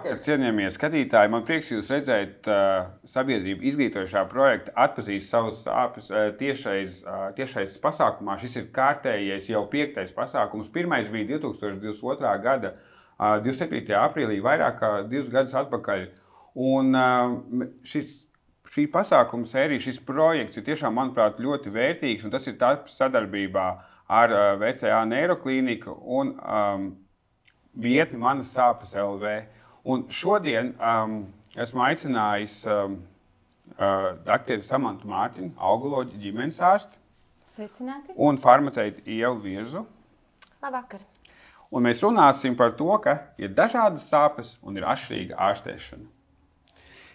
Labvakar, cienījamie skatītāji! Man prieks jūs redzēt sabiedrību izglītojošā projekta Atpazīst savas sāpes tiešais pasākumā. Šis ir kārtējais jau 5. pasākums. Pirmais bija 2022. gada 27. aprīlī, vairāk kā 2 gadus atpakaļ. Un šī pasākuma sērija, šis projekts ir tiešām, manuprāt, ļoti vērtīgs, un tas ir tapis sadarbībā ar VCA Neiroklīniku un vietni Manas sāpes LV. Un šodien esmu aicinājis doktoru Samantu Mārtiņu, augoloģi ģimenes ārsti. Sveicināti. Un farmaceitu Ievu Virzu. Labvakar. Un mēs runāsim par to, ka ir dažādas sāpes un ir atšķirīga ārstēšana.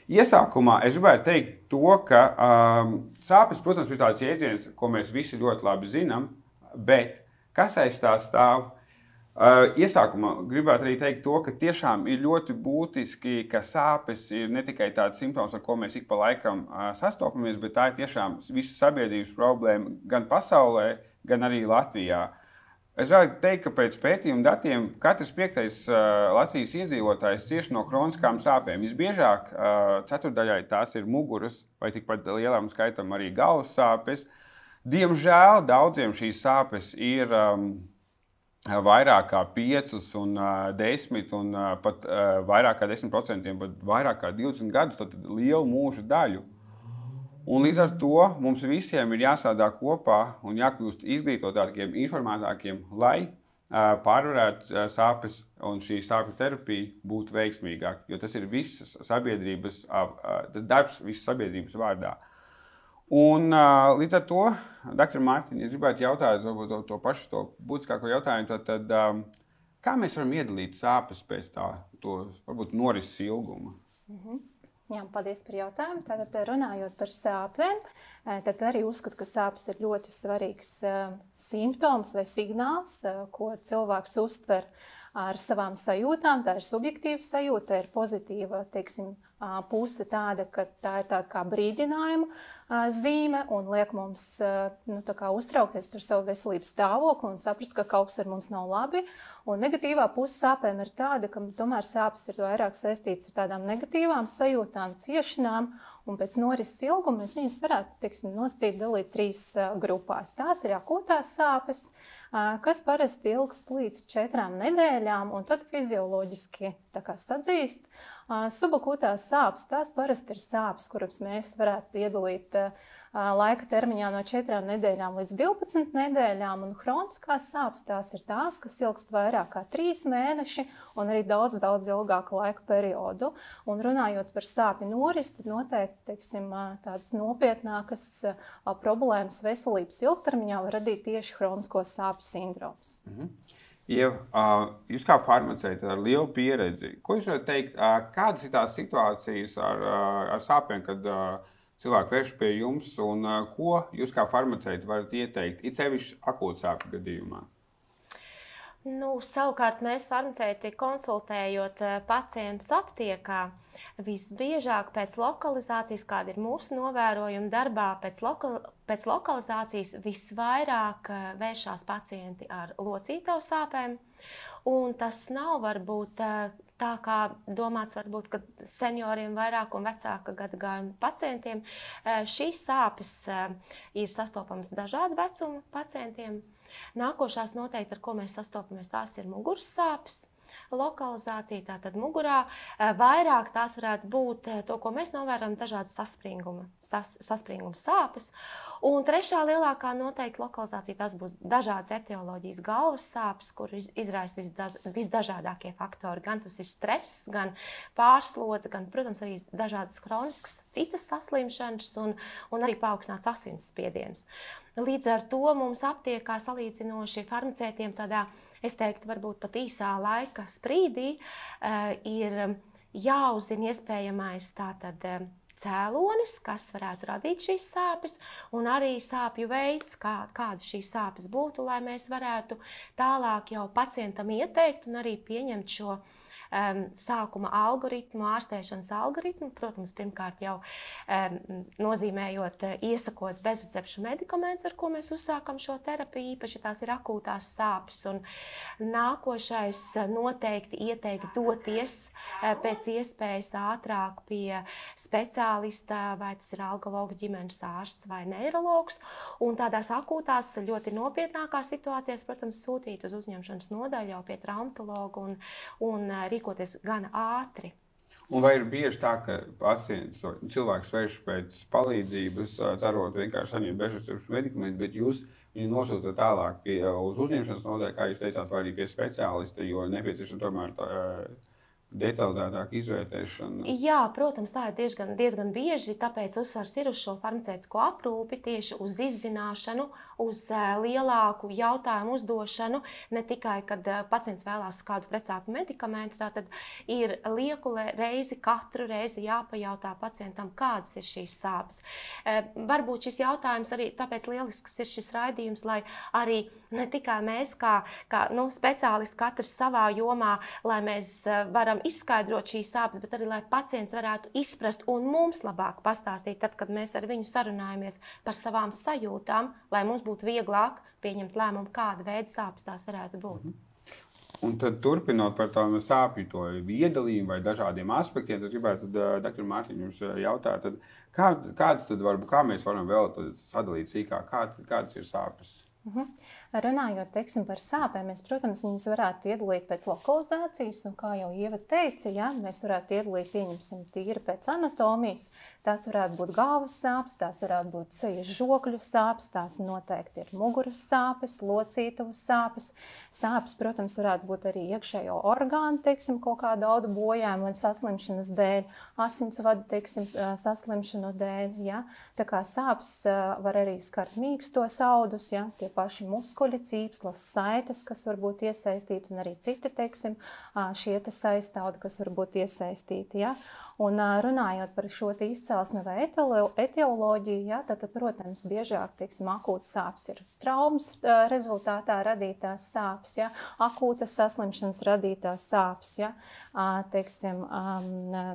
Iesākumā es gribētu teikt to, ka sāpes, protams, ir tāds jēdziens, ko mēs visi ļoti labi zinām, bet kas aiz tā stāv? Iesākumā gribētu arī teikt to, ka tiešām ir ļoti būtiski, ka sāpes ir ne tikai tāds simptoms, ar ko mēs ik pa laikam sastopamies, bet tā ir tiešām visa sabiedrības problēma gan pasaulē, gan arī Latvijā. Es varu teikt, ka pēc pētījuma datiem katrs 5. Latvijas iedzīvotājs cieš no kroniskām sāpēm. Visbiežāk ceturdaļai tās ir muguras vai tikpat lielam skaitam arī galvas sāpes. Diemžēl daudziem šīs sāpes ir vairāk kā 5 un 10 un pat vairāk kā 10%, pat vairāk kā 20 gadus, tad lielu mūža daļu. Un līdz ar to mums visiem ir jāsādā kopā un jākļūst izglītotākiem, informētākiem, lai pārvarētu sāpes un šī sāpju terapija būtu veiksmīgāka, jo tas ir visas sabiedrības, tas darbs visas sabiedrības vārdā. Un līdz ar to, doktor Mārtiņ, es gribētu jautāt to pašu, to būtiskāko jautājumu, tad kā mēs varam iedalīt sāpes pēc to varbūt norises ilguma? Jā, paldies par jautājumu. Tātad runājot par sāpēm, tad arī uzskatu, ka sāpes ir ļoti svarīgs simptoms vai signāls, ko cilvēks uztver ar savām sajūtām. Tā ir subjektīva sajūta, tā ir pozitīva, teiksim, puse tāda, ka tā ir tāda kā brīdinājuma zīme un liek mums uztraukties par savu veselības stāvokli un saprast, ka kaut kas ar mums nav labi. Un negatīvā puse sāpēm ir tāda, ka tomēr sāpes ir vairāk saistītas ar tādām negatīvām sajūtām, ciešanām, un pēc norises ilguma mēs viņus varētu, teiksim, nosacīt dalīt 3 grupās. Tās ir akūtās sāpes, kas parasti ilgst līdz 4 nedēļām, un tad fizioloģiski sadzīst. Subakūtās sāpes, tās parasti ir sāpes, kuras mēs varētu iedalīt laika termiņā no 4 nedēļām līdz 12 nedēļām, un hroniskās sāpes tās ir tās, kas ilgst vairāk kā 3 mēneši un arī daudz ilgāku laika periodu. Un runājot par sāpju norisi, tad noteikti, teiksim, tādas nopietnākas problēmas veselības ilgtermiņā var radīt tieši hronisko sāpju sindroms. Ieva, jūs kā farmaceite ar lielu pieredzi, ko jūs varat teikt, kādas ir tās situācijas ar sāpēm, kad cilvēki vērš pie jums, un ko jūs kā farmaceite varat ieteikt, it sevišķi akūtu sāpju gadījumā? Savukārt mēs farmaceiti konsultējot pacientus aptiekā, visbiežāk pēc lokalizācijas, kāda ir mūsu novērojuma darbā, pēc lokalizācijas visvairāk vēršās pacienti ar locītavu sāpēm. Un tas nav varbūt tā kā domāts, varbūt, ka senioriem vairāk un vecāka gadagājuma pacientiem. Šīs sāpes ir sastopamas dažādu vecumu pacientiem. Nākošās noteikti, ar ko mēs sastopamies, tās ir muguras sāpes. Lokalizācija, tātad mugurā, vairāk tās varētu būt to, ko mēs novērojam, dažādas saspringuma sāpes. Un trešā lielākā noteikti lokalizācija, tās būs dažādas etioloģijas galvas sāpes, kur izraisa visdažādākie faktori. Gan tas ir stress, gan pārslodze, gan, protams, arī dažādas kroniskas citas saslimšanas un arī paaugstināts asinsspiediens. Līdz ar to mums aptiekā salīdzinoši farmaceitiem tādā, es teiktu, varbūt pat īsā laika sprīdī ir jāuzzina iespējamais tātad cēlonis, kas varētu radīt šīs sāpes, un arī sāpju veids, kādas šīs sāpes būtu, lai mēs varētu tālāk jau pacientam ieteikt un arī pieņemt šo sākuma algoritmu, ārstēšanas algoritmu. Protams, pirmkārt jau nozīmējot, iesakot bezrecepšu medikamentus, ar ko mēs uzsākam šo terapiju, īpaši tās ir akūtās sāpes. Un nākošais noteikti ieteikt doties pēc iespējas ātrāk pie speciālista, vai tas ir algologs, ģimenes ārsts vai neirologs. Un tādās akūtās, ļoti nopietnākās situācijās, protams, sūtīt uz uzņemšanas nodaļu jau pie traumatologa un rīkoties gana ātri. Un vai ir bieži tā, ka cilvēks vērš pēc palīdzības, cerot vienkārši saņemt bezrecepšu medikamentu, bet jūs viņu nosūtat tālāk uz uzņemšanas nodaļu, kā jūs teicāt, vai arī pie speciālista, jo nepieciešama tomēr detalizētāka izvērtēšana? Jā, protams, tā ir diezgan bieži, tāpēc uzsvars ir uz šo farmaceitisko aprūpi, tieši uz izzināšanu, uz lielāku jautājumu uzdošanu, ne tikai, kad pacients vēlās kādu precāpu medikamentu, tātad ir lieku reizi, katru reizi jāpajautā pacientam, kādas ir šīs sāpes. Varbūt šis jautājums arī tāpēc lielisks ir šis raidījums, lai arī ne tikai mēs, kā speciālisti, katrs savā jomā, lai mēs varam izskaidrot šīs sāpes, bet arī, lai pacients varētu izprast un mums labāk pastāstīt, tad, kad mēs ar viņu sarunājamies par savām sajūtām, lai mums būtu vieglāk pieņemt lēmumu, kāda veida sāpes tās varētu būt. Un tad turpinot par tām sāpju to iedalījumu vai dažādiem aspektiem, es gribētu, Dr. Mārtiņ, jums jautāt, kādas tad varbūt, kā mēs varam vēl sadalīt sīkāk, kādas ir sāpes? Runājot, teiksim, par sāpēm, mēs, protams, viņas varētu iedalīt pēc lokalizācijas, un kā jau Ieva teica, ja, mēs varētu iedalīt, pieņemsim, tīri pēc anatomijas. Tās varētu būt galvas sāpes, tās varētu būt sejas žokļu sāpes, tās noteikti ir muguras sāpes, locītuvu sāpes. Sāpes, protams, varētu būt arī iekšējo orgānu, teiksim, kaut kādu audu bojājumu vai saslimšanas dēļ, asinsvadu, teiksim, saslimšanu dēļ, ja. Tā kā sāpes var arī skart mīkstos audus, ja, tie paši muskuļi, cīpslas, saites, kas var būt iesaistīti, un arī citi, teiksim, šie saistaudi, kas var būt iesaistīti. Ja? Un runājot par šo izcelsmi vai etioloģiju, ja, tad, protams, biežāk, teiksim, akūtas sāpes ir traumas rezultātā radītās sāpes, ja? Akūtas saslimšanas radītās sāpes, ja? Teiksim,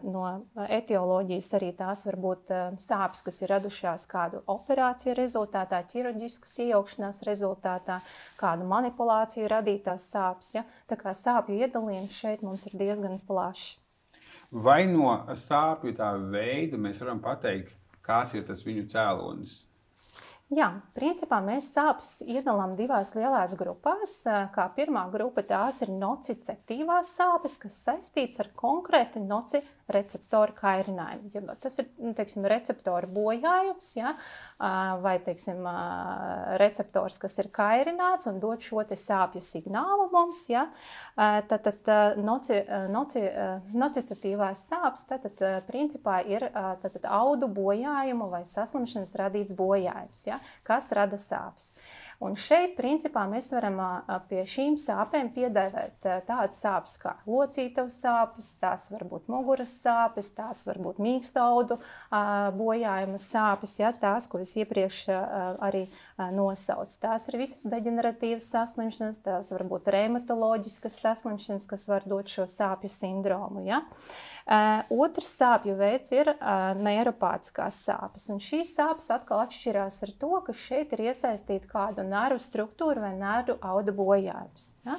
no etioloģijas arī tās var būt sāpes, kas ir radušās kādu operāciju rezultātā, ķirurģiskas iejaukšanās rezultātā, kādu manipulāciju radītās sāpes. Ja? Tā kā sāpju iedalījums šeit mums ir diezgan plašs. Vai no sāpju tā veida mēs varam pateikt, kāds ir tas viņu cēlonis? Jā, principā mēs sāpes iedalām divās lielās grupās. Kā pirmā grupa tās ir nociceptīvās sāpes, kas saistīts ar konkrēti nocireceptoru kairinājumu. Ja tas ir, teiksim, receptoru bojājums, ja, vai, teiksim, receptors, kas ir kairināts un dod šo te sāpju signālu mums, ja, tad nociceptīvās sāpes principā ir audu bojājumu vai saslimšanas radīts bojājums, ja, kas rada sāpes. Un šeit, principā, mēs varam pie šīm sāpēm piedēvēt tādas sāpes kā locītavas sāpes, tās var būt muguras sāpes, tās var būt mīkstaudu bojājumas sāpes, ja, tās, ko es iepriekš arī nosaucu. Tās ir visas deģeneratīvas saslimšanas, tās var būt reumatoloģiskas saslimšanas, kas var dot šo sāpju sindromu. Ja. Otrs sāpju veids ir neiropātiskās sāpes. Un šīs sāpes atkal atšķirās ar to, ka šeit ir iesaistīta kādu nervu struktūru vai nervu auda bojājums. Ja?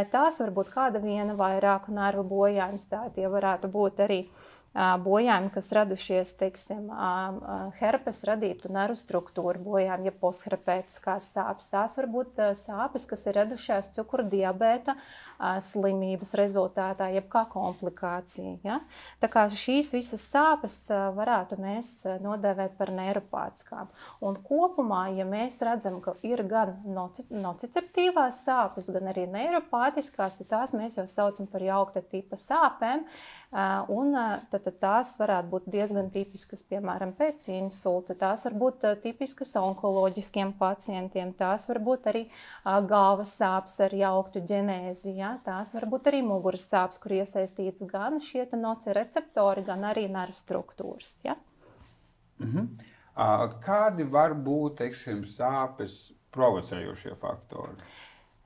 Tās var būt kāda viena vairāku nervu bojājums, tā tie varētu būt arī bojājumi, kas radušies, teiksim, herpes radītu nervu struktūru bojājumi, ja postherpētiskās sāpes. Tās var būt sāpes, kas ir radušās cukura diabēta slimības rezultātā, jeb kā komplikācija. Ja? Tā kā šīs visas sāpes varētu mēs nodēvēt par neiropātiskām. Un kopumā, ja mēs redzam, ka ir gan nociceptīvās sāpes, gan arī neiropātiskās, tad tās mēs jau saucam par jaukta tipa sāpēm. Un tad tās varētu būt diezgan tipiskas, piemēram, pēc insulta. Tās var būt tipiskas onkoloģiskiem pacientiem. Tās var būt arī galvas sāpes ar jauktu ģenēzi. Ja? Tās var būt arī muguras sāpes, kur iesaistīts gan šie nocireceptori, gan arī nervu struktūras. Ja? Kādi var būt, teiksim, sāpes provocējošie faktori?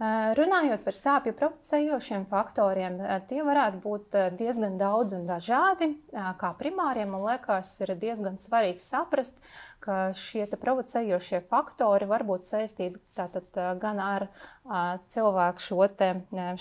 Runājot par sāpju provocējošiem faktoriem, tie varētu būt diezgan daudz un dažādi. Kā primāriem, man liekas, ir diezgan svarīgi saprast, ka šie provocējošie faktori var būt saistīti gan ar cilvēku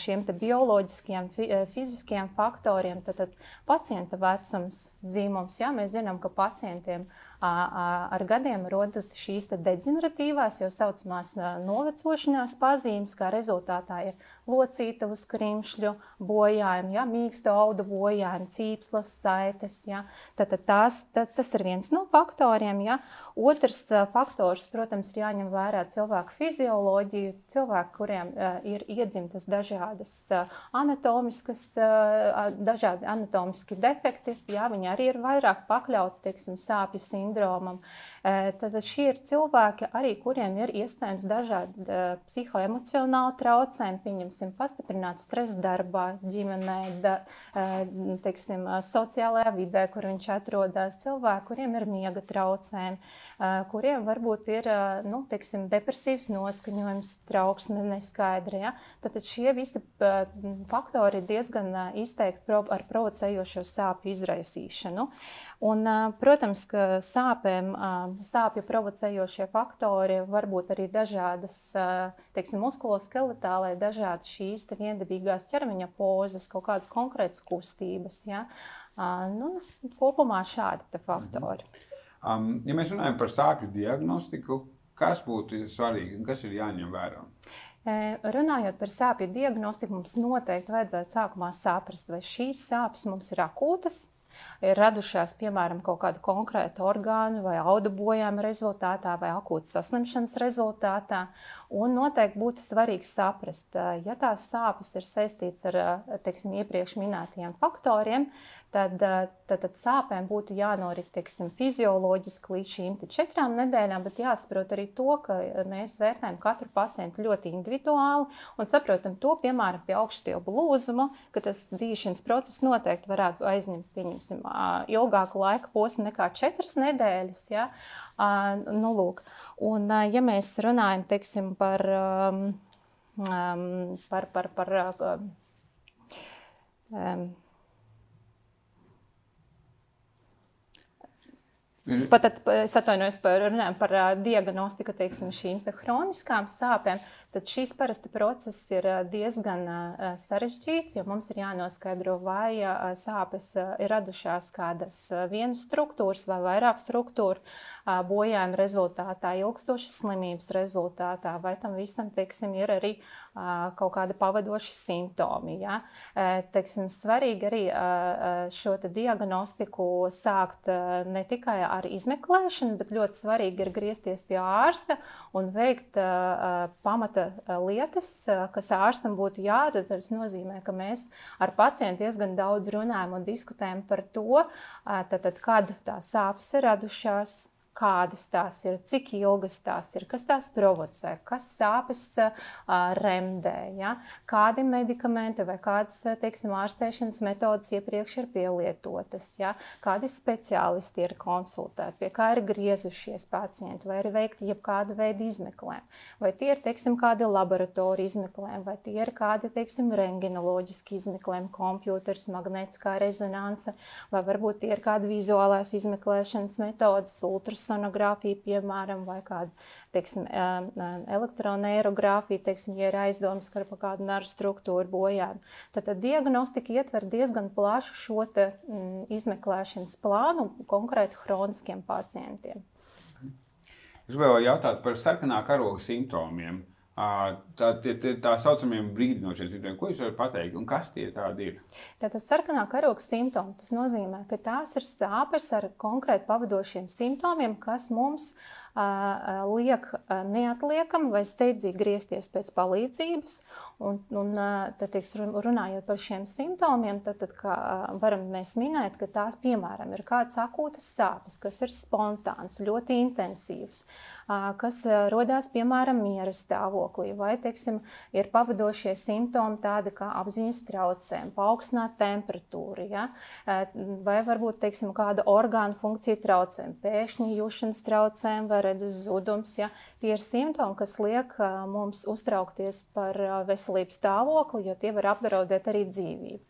šiem bioloģiskiem, fiziskiem faktoriem, tad pacienta vecums, dzimums. Jā, mēs zinām, ka pacientiem ar gadiem rodas šīs deģeneratīvās, jau saucamās novecošanās pazīmes, kā rezultātā ir locīta uzkrimšļu bojājumi, ja, mīksta audu bojājumi, cīpslas, saites. Ja. Tas ir viens no faktoriem. Ja. Otrs faktors, protams, ir jāņem vērā cilvēku fizioloģiju, cilvēku, kuriem ir iedzimtas dažādas dažādi anatomiski defekti, ja, viņi arī ir vairāk pakļauti, teiksim, sāpju sindromam. Tad šie ir cilvēki, arī kuriem ir iespējams dažādi psihoemocionāli traucējumi, pieņemsim, pastiprināts stress darbā, ģimenē, teiksim, sociālajā vidē, kur viņš atrodas, cilvēki, kuriem ir miega traucējumi, kuriem varbūt ir, teiksim, depresīvs noskaņojums, trauksme neskaidra. Ja? Tad šie visi faktori ir diezgan izteikti ar provocējošo sāpju izraisīšanu. Un, protams, ka sāpju provocējošie faktori var būt arī dažādas, teiksim, muskuloskeletālai, dažādas šīs viendabīgās ķermeņa pozas, kaut kādas konkrētas kustības. Ja? Kopumā šādi faktori. Ja mēs runājam par sāpju diagnostiku, kas būtu svarīgi un kas ir jāņem vērā? Runājot par sāpju diagnostiku, mums noteikti vajadzētu sākumā saprast, vai šīs sāpes mums ir akūtas, ir radušās, piemēram, kaut kāda konkrēta orgānu vai audu bojājuma rezultātā vai akūtas saslimšanas rezultātā. Un noteikti būtu svarīgi saprast, ja tās sāpes ir saistītas ar, teiksim, iepriekš minētajiem faktoriem, tad sāpēm būtu jānorit, teiksim, fizioloģiski līdz šīm 4 nedēļām, bet jāsaprot arī to, ka mēs vērtējam katru pacientu ļoti individuāli un saprotam to, piemēram, pie augšstilbu lūzuma, ka tas dzīšanas process noteikti varētu aizņemt, pieņemsim, ilgāku laika posmu nekā 4 nedēļas. Ja? Lūk. Un, ja mēs runājam, teiksim, par es atvainojos par diagnostiku, teiksim, šīm hroniskām sāpēm, tad šīs parasti process ir diezgan sarežģīts, jo mums ir jānoskaidro, vai sāpes ir radušās kādas vienas struktūras vai vairāk struktūru bojājuma rezultātā, ilgstošas slimības rezultātā, vai tam visam, teiksim, ir arī kaut kāda pavadoša simptomi. Ja? Teiksim, svarīgi arī šo diagnostiku sākt ne tikai ar izmeklēšanu, bet ļoti svarīgi ir griezties pie ārsta un veikt pamata lietas, kas ārstam būtu jādara. Tas nozīmē, ka mēs ar pacientu diezgan daudz runājam un diskutējam par to, kad tās sāpes ir radušās, kādas tās ir, cik ilgas tās ir, kas tās provocē, kas sāpes remdē, ja? Kādi medikamenti vai kādas, teiksim, ārstēšanas metodas iepriekš ir pielietotas, ja? Kādi speciālisti ir konsultēti, pie kā ir griezušies pacienti, vai ir veikti jebkāda veida izmeklējumi, vai tie ir, teiksim, kādi laboratoriju izmeklējumi, vai tie ir kādi, teiksim, rengenoloģiski izmeklējumi, kompjūters, magnētiskā rezonanse, vai varbūt tie ir kādi vizuālās izmeklēšanas metodas, ultrasonogrāfija, piemēram, vai kāda, teiksim, elektroneirogrāfija, teiksim, ja ir aizdomas par kādu nervu struktūru bojājumu. Tad diagnostika ietver diezgan plašu šo izmeklēšanas plānu konkrēti hroniskiem pacientiem. Es gribēju jautāt par sarkanā karoga simptomiem. Tā saucamiem brīdinošiem simptomiem. Ko jūs varat pateikt un kas tie tādi ir? Tātad sarkanā karoga simptomi, tas nozīmē, ka tās ir sāpes ar konkrēti pavadošiem simptomiem, kas mums liek neatliekami vai steidzīgi griezties pēc palīdzības. Tad, runājot par šiem simptomiem, tad kā varam mēs minēt, ka tās, piemēram, ir kādas akūtas sāpes, kas ir spontāns, ļoti intensīvs, kas rodās, piemēram, miera stāvoklī, vai, teiksim, ir pavadošie simptomi tādi kā apziņas traucējumi, paaugstināta temperatūra, ja? Vai varbūt, teiksim, kāda orgānu funkcija traucējumi, pēkšņi jūšanas traucējumi vai redzes zudums. Ja? Tie ir simptomi, kas liek mums uztraukties par veselības stāvokli, jo tie var apdraudēt arī dzīvību.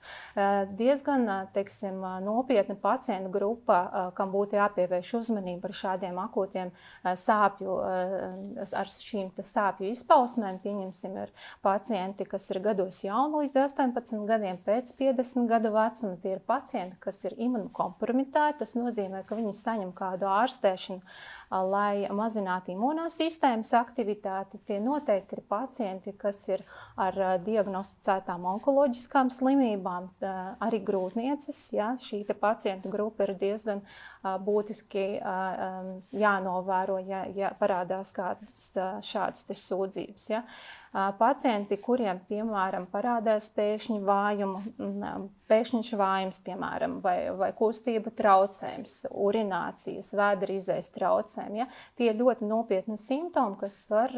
Diezgan, teiksim, nopietna pacientu grupa, kam būtu jāpievērš uzmanība ar šādiem akūtiem sāpju, ar šīm sāpju izpausmēm, pieņemsim, ir pacienti, kas ir gados jauni līdz 18 gadiem, pēc 50 gadu vecuma. Tie ir pacienti, kas ir imunokompromitēti. Tas nozīmē, ka viņi saņem kādu ārstēšanu, lai mazinātu imunosistēmas aktivitāti. Tie noteikti ir pacienti, kas ir ar diagnosticētām onkoloģiskām slimībām, arī grūtnieces. Ja? Šī pacientu grupa ir diezgan būtiski jānovēro, ja parādās kādas šādas sūdzības. Ja? Pacienti, kuriem, piemēram, parādās pēkšņš vājums, piemēram, vai kustību traucējums, urinācijas, vēdera izejas traucējumi, ja? Tie ir ļoti nopietni simptomi, kas var,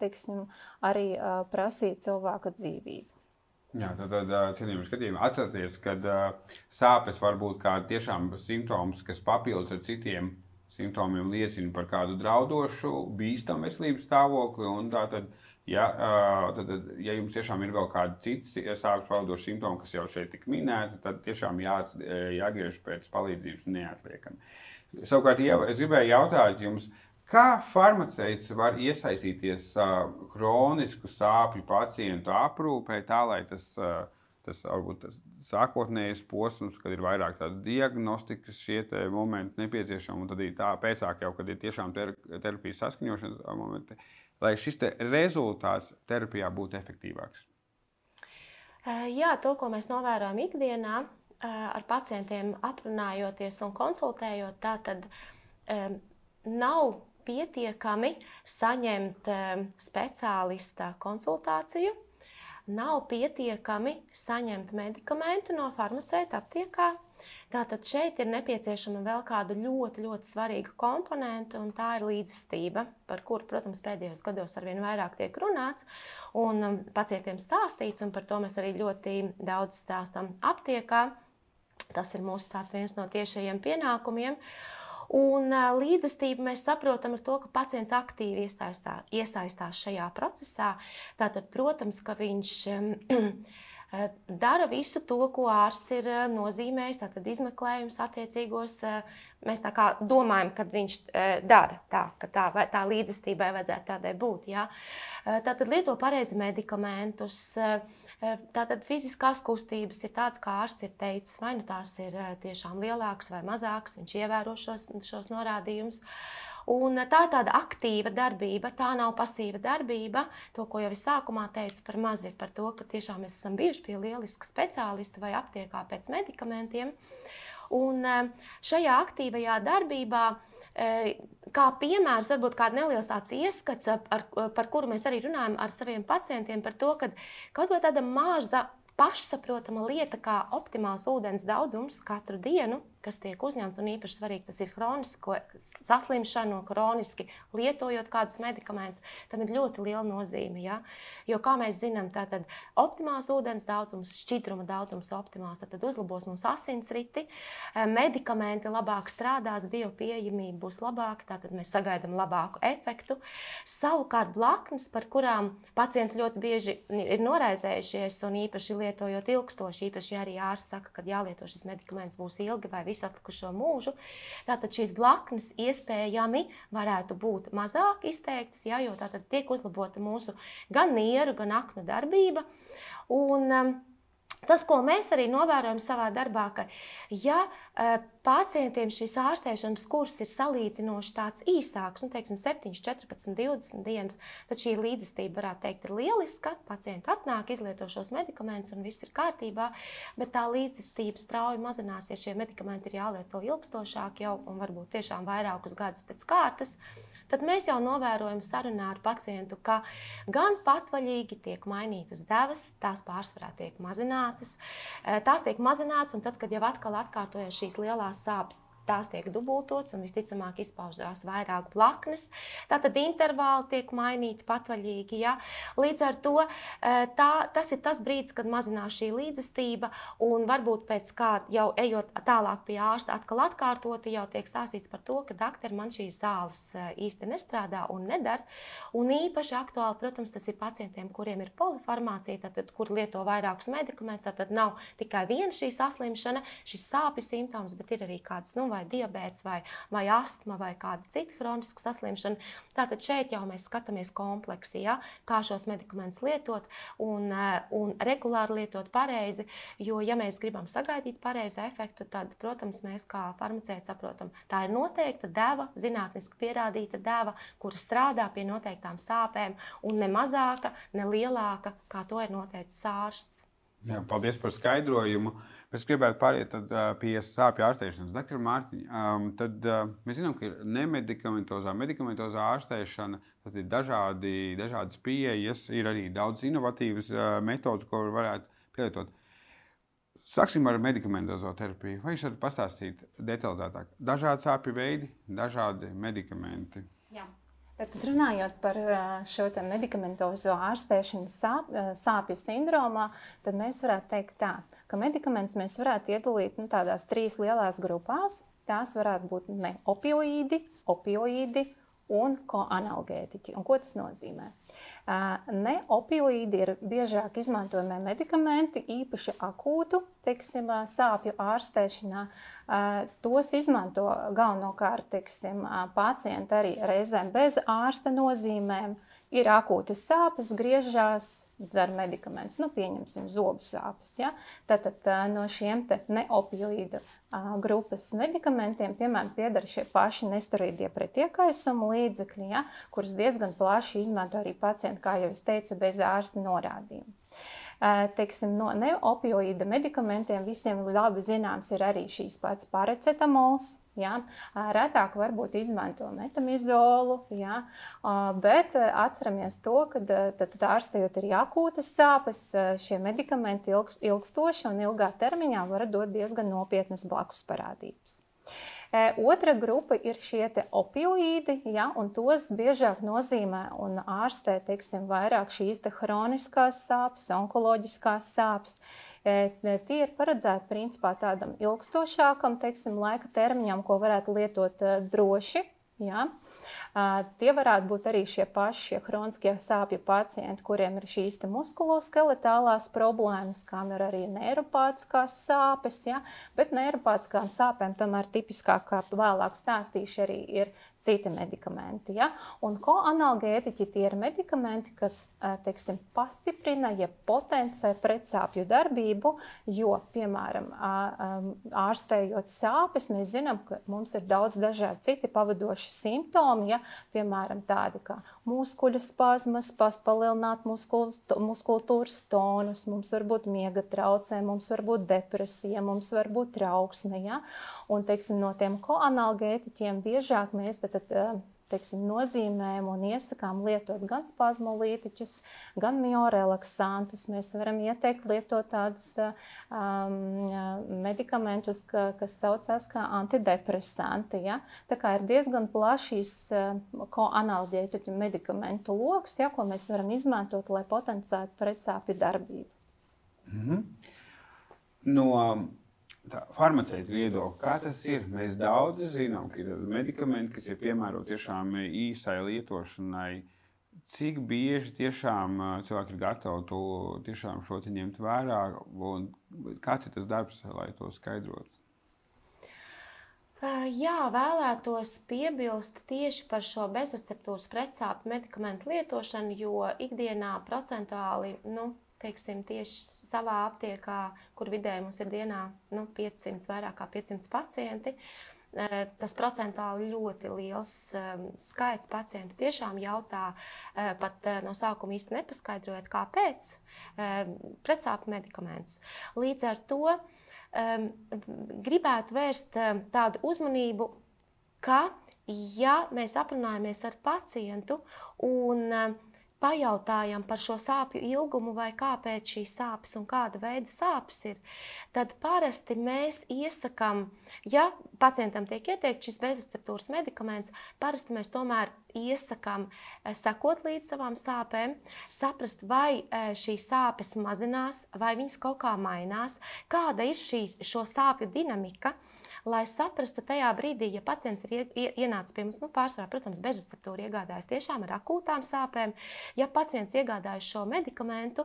teiksim, arī prasīt cilvēka dzīvību. Jā, tad cienījami skatījumi, atcerieties, ka sāpes var būt kā tiešām simptoms, kas papildus ar citiem simptomiem liecina par kādu draudošu, bīstamu veselības stāvokli, un tātad, ja jums tiešām ir vēl kādi citi sāpes paudoši simptomi, kas jau šeit tik minēti, tad tiešām jāgriež pēc palīdzības neatliekami. Savukārt, Ieva, es gribēju jautāt jums, kā farmaceits var iesaistīties kronisku sāpju pacientu aprūpē tā, lai tas varbūt tas sākotnējais posms, kad ir vairāk tādas diagnostikas šie momenti nepieciešami, un tad ir tā pēcāk jau, kad ir tiešām terapijas saskaņošanas momenti, lai šis rezultāts terapijā būtu efektīvāks? Jā, to, ko mēs novērojam ikdienā, ar pacientiem aprunājoties un konsultējot, tā tad nav pietiekami saņemt speciālista konsultāciju, nav pietiekami saņemt medikamentu no farmaceita aptiekā. Tātad šeit ir nepieciešama vēl kāda ļoti, ļoti svarīga komponente, un tā ir līdzestība, par kuru, protams, pēdējos gados arvien vairāk tiek runāts un pacientiem stāstīts, un par to mēs arī ļoti daudz stāstam aptiekā. Tas ir mūsu viens no tiešajiem pienākumiem. Un līdzestību mēs saprotam ar to, ka pacients aktīvi iesaistās šajā procesā. Tātad, protams, ka viņš dara visu to, ko ārsts ir nozīmējis, tātad izmeklējums attiecīgos. Mēs tā kā domājam, ka viņš dara tā, ka tā līdzestībai vajadzētu tādai būt. Ja? Tātad lieto pareizi medikamentus. Tātad fiziskās kustības ir tāds, kā ārsts ir teicis, vai nu tās ir tiešām lielākas vai mazākas, viņš ievēro šos norādījumus. Un tā ir tāda aktīva darbība, tā nav pasīva darbība. To, ko jau es sākumā teicu, par maz ir par to, ka tiešām mēs esam bijuši pie lieliska speciālista vai aptiekā pēc medikamentiem. Un šajā aktīvajā darbībā, kā piemērs, varbūt kāda neliels tāds ieskats, par kuru mēs arī runājam ar saviem pacientiem, par to, ka kaut vai tāda maza pašsaprotama lieta kā optimāls ūdens daudzums katru dienu, kas tiek uzņemts, un īpaši svarīgi tas ir hronisko saslimšanu un hroniski lietojot kādus medikamentus, tam ir ļoti liela nozīme. Ja? Jo, kā mēs zinām, tātad optimāls ūdens daudzums, šķidruma daudzums optimāls, tad uzlabos mums asinsriti, medikamenti labāk strādās, biopieejamība būs labāka, tātad mēs sagaidām labāku efektu. Savukārt blaknes, par kurām pacienti ļoti bieži ir noraizējušies un īpaši lietojot ilgstoši, īpaši arī ārsts saka, ka jālieto šis medikaments būs ilgi vai visu atlikušo mūžu. Tātad šīs blaknes iespējami varētu būt mazāk izteiktas, ja, jo tātad tiek uzlabota mūsu gan nieru, gan aknu darbība. Un tas, ko mēs arī novērojam savā darbā, ka ja pacientiem šis ārstēšanas kurs ir salīdzinoši tāds īsāks, nu, teiksim, 7, 14, 20 dienas, tad šī līdzestība, varētu teikt, ir lieliska. Pacienti atnāk, izlieto šos medikamentus un viss ir kārtībā, bet tā līdzestība strauji mazinās, ja šie medikamenti ir jālieto ilgstošāk jau un varbūt tiešām vairākus gadus pēc kārtas. Tad mēs jau novērojam sarunā ar pacientu, ka gan patvaļīgi tiek mainītas devas, tās pārsvarā tiek mazinātas. Tās tiek mazinātas, un tad, kad jau atkal atkārtojas šīs lielās sāpes, tās tiek dubultotas un visticamāk izpaužās vairāk blaknes. Tātad intervāli tiek mainīti patvaļīgi. Ja? Līdz ar to tas ir tas brīdis, kad mazinās šī līdzestība un varbūt pēc kā jau ejot tālāk pie ārsta atkal atkārtoti jau tiek stāstīts par to, ka dakteri man šīs zāles īsti nestrādā un nedara. Un īpaši aktuāli, protams, tas ir pacientiem, kuriem ir polifarmācija, tātad, kur lieto vairākus medikamentus, tātad nav tikai viena šī saslimšana, šis sāpju simptoms, bet ir arī kāds, vai diabēts, vai astma, vai kāda cita hroniska saslimšana. Tātad šeit jau mēs skatāmies kompleksi, ja, kā šos medikamentus lietot un regulāri lietot pareizi, jo, ja mēs gribam sagaidīt pareizu efektu, tad, protams, mēs kā farmaceiti saprotam, tā ir noteikta deva, zinātniski pierādīta deva, kura strādā pie noteiktām sāpēm un ne mazāka, ne lielāka, kā to ir noteicis ārsts. Jā, paldies par skaidrojumu. Es gribētu pāriet pie sāpju ārstēšanas. Dr. Mārtiņ, tad mēs zinām, ka ir nemedikamentozā, medikamentozā ārstēšana, tad ir dažādas pieejas, ir arī daudz inovatīvas metodas, ko varētu pielietot. Sāksim ar medikamentozo terapiju. Vai jūs varat pastāstīt detalizētāk? Dažādi sāpju veidi, dažādi medikamenti. Jā. Bet runājot par šo medikamentozo ārstēšanu sāpju sindromā, tad mēs varētu teikt tā, ka medikamentus mēs varētu iedalīt tādās 3 lielās grupās. Tās varētu būt neopioīdi, opioīdi un koanalgētiķi. Un ko tas nozīmē? Neopioīdi ir biežāk izmantojamie medikamenti, īpaši akūtu, sāpju ārstēšanā. Tos izmanto galvenokārt, pacienti arī reizēm bez ārsta nozīmēm. Ir akūtas sāpes, griežās, dzer medikamentus, pieņemsim zobu sāpes. Ja? Tātad no šiem neopioīdu grupas medikamentiem, piemēram, pieder šie paši nesteroīdie pretiekaisuma līdzekļi, ja? Kurus diezgan plaši izmanto arī pacienti, kā jau es teicu, bez ārsta norādījuma. No neopioīda medikamentiem visiem labi zināms ir arī šīs pats paracetamols. Ja? Retāk varbūt izmanto metamizolu, ja? Bet atceramies to, ka ārstējot arī akūtas sāpes, šie medikamenti ilgstoši un ilgā termiņā var dot diezgan nopietnas blakus parādības. Otra grupa ir šie opioīdi, ja, un tos biežāk nozīmē un ārstē, vairāk šīs hroniskās sāpes, onkoloģiskās sāpes. Tie ir paredzēti principā tādam ilgstošākam, laika termiņam, ko varētu lietot droši. Ja. Tie varētu būt arī šie paši hroniskie sāpju pacienti, kuriem ir šīs muskuloskeletālās problēmas, kām ir arī neiropātiskās sāpes, ja? Bet neiropātiskām sāpēm tomēr tipiskāk, kā vēlāk stāstīšu, arī ir citi medikamenti. Ja? Un koanalgētiķi tie ir medikamenti, kas pastiprina, ja potencē pretsāpju darbību, jo, piemēram, ārstējot sāpes, mēs zinām, ka mums ir daudz dažādi citi pavadoši simptomi, ja? Piemēram, tādi kā muskuļu spazmas, palielināt muskultūras tonus, mums var būt miega traucējumi, mums var būt depresija, mums var būt trauksme. Ja? Un, no tiem koanalgētiķiem biežāk mēs nozīmējam un iesakām lietot gan spazmolītiķus, gan miorelaksantus. Mēs varam ieteikt lietot tādus medikamentus, kas saucās kā antidepresanti. Ja? Tā kā ir diezgan plašs koanalgētiķu medikamentu loks, ja, ko mēs varam izmantot, lai potencētu pretsāpju darbību. Farmaceita viedokļa, kā tas ir? Mēs daudz zinām, ka ir medikamenti, kas ir piemēroti tiešām īsai lietošanai. Cik bieži tiešām cilvēki ir gatavi šo ņemt vērā, un kāds ir tas darbs, lai to skaidrotu? Jā, vēlētos piebilst tieši par šo bezreceptūras pretsāpju medikamentu lietošanu, jo ikdienā procentuāli, tieši savā aptiekā, kur vidēji mums ir dienā 500, vairāk kā 500 pacienti, tas procentuāli ļoti liels skaits pacientu tiešām jautā, pat no sākuma īsti nepaskaidrojot, kāpēc pretsāpju medikamentus. Līdz ar to gribētu vērst tādu uzmanību, ka, ja mēs aprunājamies ar pacientu un pajautājam par šo sāpju ilgumu vai kāpēc šīs sāpes un kāda veida sāpes ir, tad parasti mēs iesakām, ja pacientam tiek ieteikts šis bezreceptūras medikaments, parasti mēs tomēr iesakām sekot līdz savām sāpēm, saprast, vai šīs sāpes mazinās, vai viņas kaut kā mainās, kāda ir šo sāpju dinamika, lai saprastu tajā brīdī, ja pacients ir ienācis pie mums, pārsvarā, protams, bezreceptūra iegādājas tiešām ar akūtām sāpēm, ja pacients iegādājas šo medikamentu,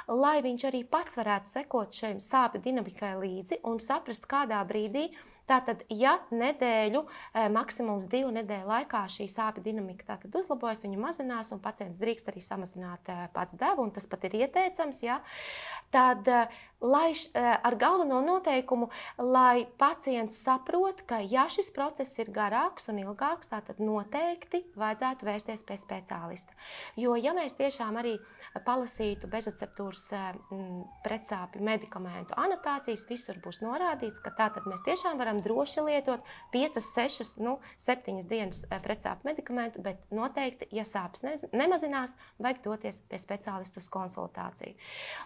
lai viņš arī pats varētu sekot šiem sāpju dinamikai līdzi un saprast, kādā brīdī. Tātad, ja nedēļu, maksimums 2 nedēļu laikā šī sāpju dinamika uzlabojas, viņa mazinās un pacients drīkst arī samazināt pats devu, un tas pat ir ieteicams, ja, tad ar galveno noteikumu, lai pacients saprot, ka ja šis process ir garāks un ilgāks, tad noteikti vajadzētu vērsties pie speciālista. Jo, ja mēs tiešām arī palasītu bezreceptūras pretsāpju medikamentu anotācijas, visur būs norādīts, ka tātad mēs tiešām varam droši lietot 5, 6, 7 dienas pretsāpju medikamentu, bet noteikti, ja sāpes nemazinās, vajag doties pie speciālistu uz konsultāciju.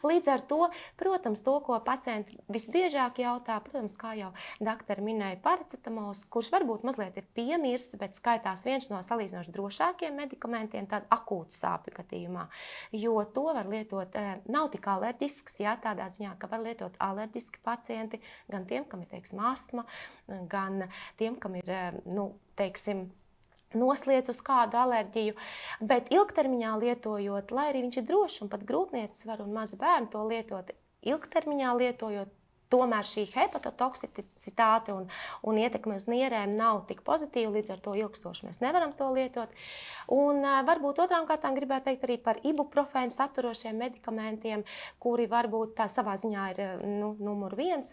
Līdz ar to, protams, to, ko pacienti visbiežāk jautā, protams, kā jau doktori minēja, paracetamols, kurš varbūt mazliet ir piemirsts, bet skaitās viens no salīdzinoši drošākiem medikamentiem tādu akūtu sāpju gadījumā, jo to var lietot, nav tik alerģisks, jā, tādā ziņā, ka var lietot alerģiski pacienti, gan tiem, kam ir, teiksim, astma, gan tiem, kam ir, nosliec uz kādu alerģiju, bet ilgtermiņā lietojot, lai arī viņš ir drošs un pat grūtniecis var un mazi bērni to lietot, ilgtermiņā lietojot, tomēr šī hepatotoksicitāte un ietekme uz nierēm nav tik pozitīva, līdz ar to ilgstoši mēs nevaram to lietot. Un varbūt otrām kārtām gribētu teikt arī par ibuprofēnu saturošiem medikamentiem, kuri varbūt tā savā ziņā ir numur 1.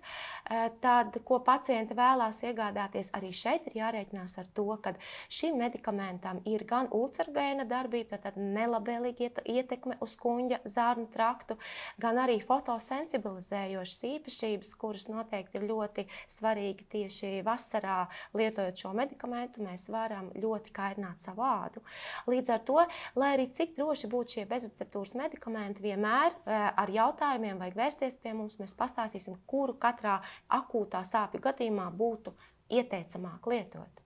Tad, ko pacienti vēlās iegādāties, arī šeit ir jārēķinās ar to, ka šim medikamentam ir gan ulcerogēna darbība, tad nelabvēlīga ietekme uz kuņģa zārnu traktu, gan arī fotosensibilizējošas īpašības, kuras noteikti ir ļoti svarīgi tieši vasarā lietojot šo medikamentu, mēs varam ļoti kairināt savu ādu. Līdz ar to, lai arī cik droši būtu šie bezreceptūras medikamenti, vienmēr ar jautājumiem vajag vērsties pie mums, mēs pastāstīsim, kuru katrā akūtā sāpju gadījumā būtu ieteicamāk lietot.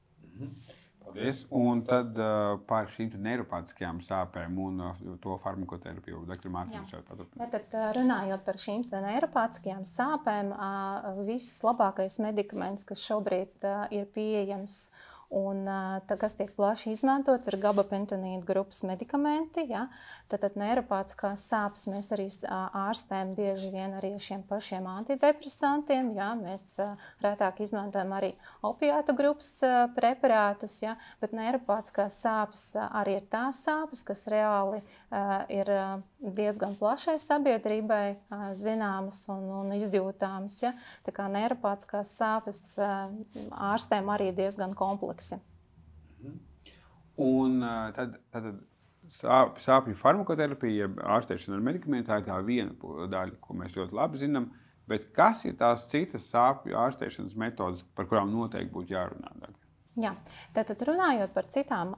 Paldies. Un tad par šīm neiropātiskajām sāpēm un to farmakoterapiju. Tad runājot par šīm neiropātiskajām sāpēm, vislabākais medikaments, kas šobrīd ir pieejams un kas tiek plaši izmantots, ir gabapentonīdu grupas medikamenti. Ja? Tad neiropātiskās sāpes mēs arī ārstējam bieži vien arī šiem pašiem antidepresantiem. Ja? Mēs retāk izmantojam arī opiātu grupas preparātus, ja? Bet neiropātiskās sāpes arī ir tās sāpes, kas reāli ir diezgan plašai sabiedrībai zināmas un izjūtāmas. Ja? Tā kā neiropātiskās sāpes ārstējam arī diezgan kompleksi. Un tad sāpju farmakoterapija, ārstēšana ar medikamentu, tā ir tā viena daļa, ko mēs ļoti labi zinām. Bet kas ir tās citas sāpju ārstēšanas metodas, par kurām noteikti būtu jārunā? Jā, tātad runājot par citām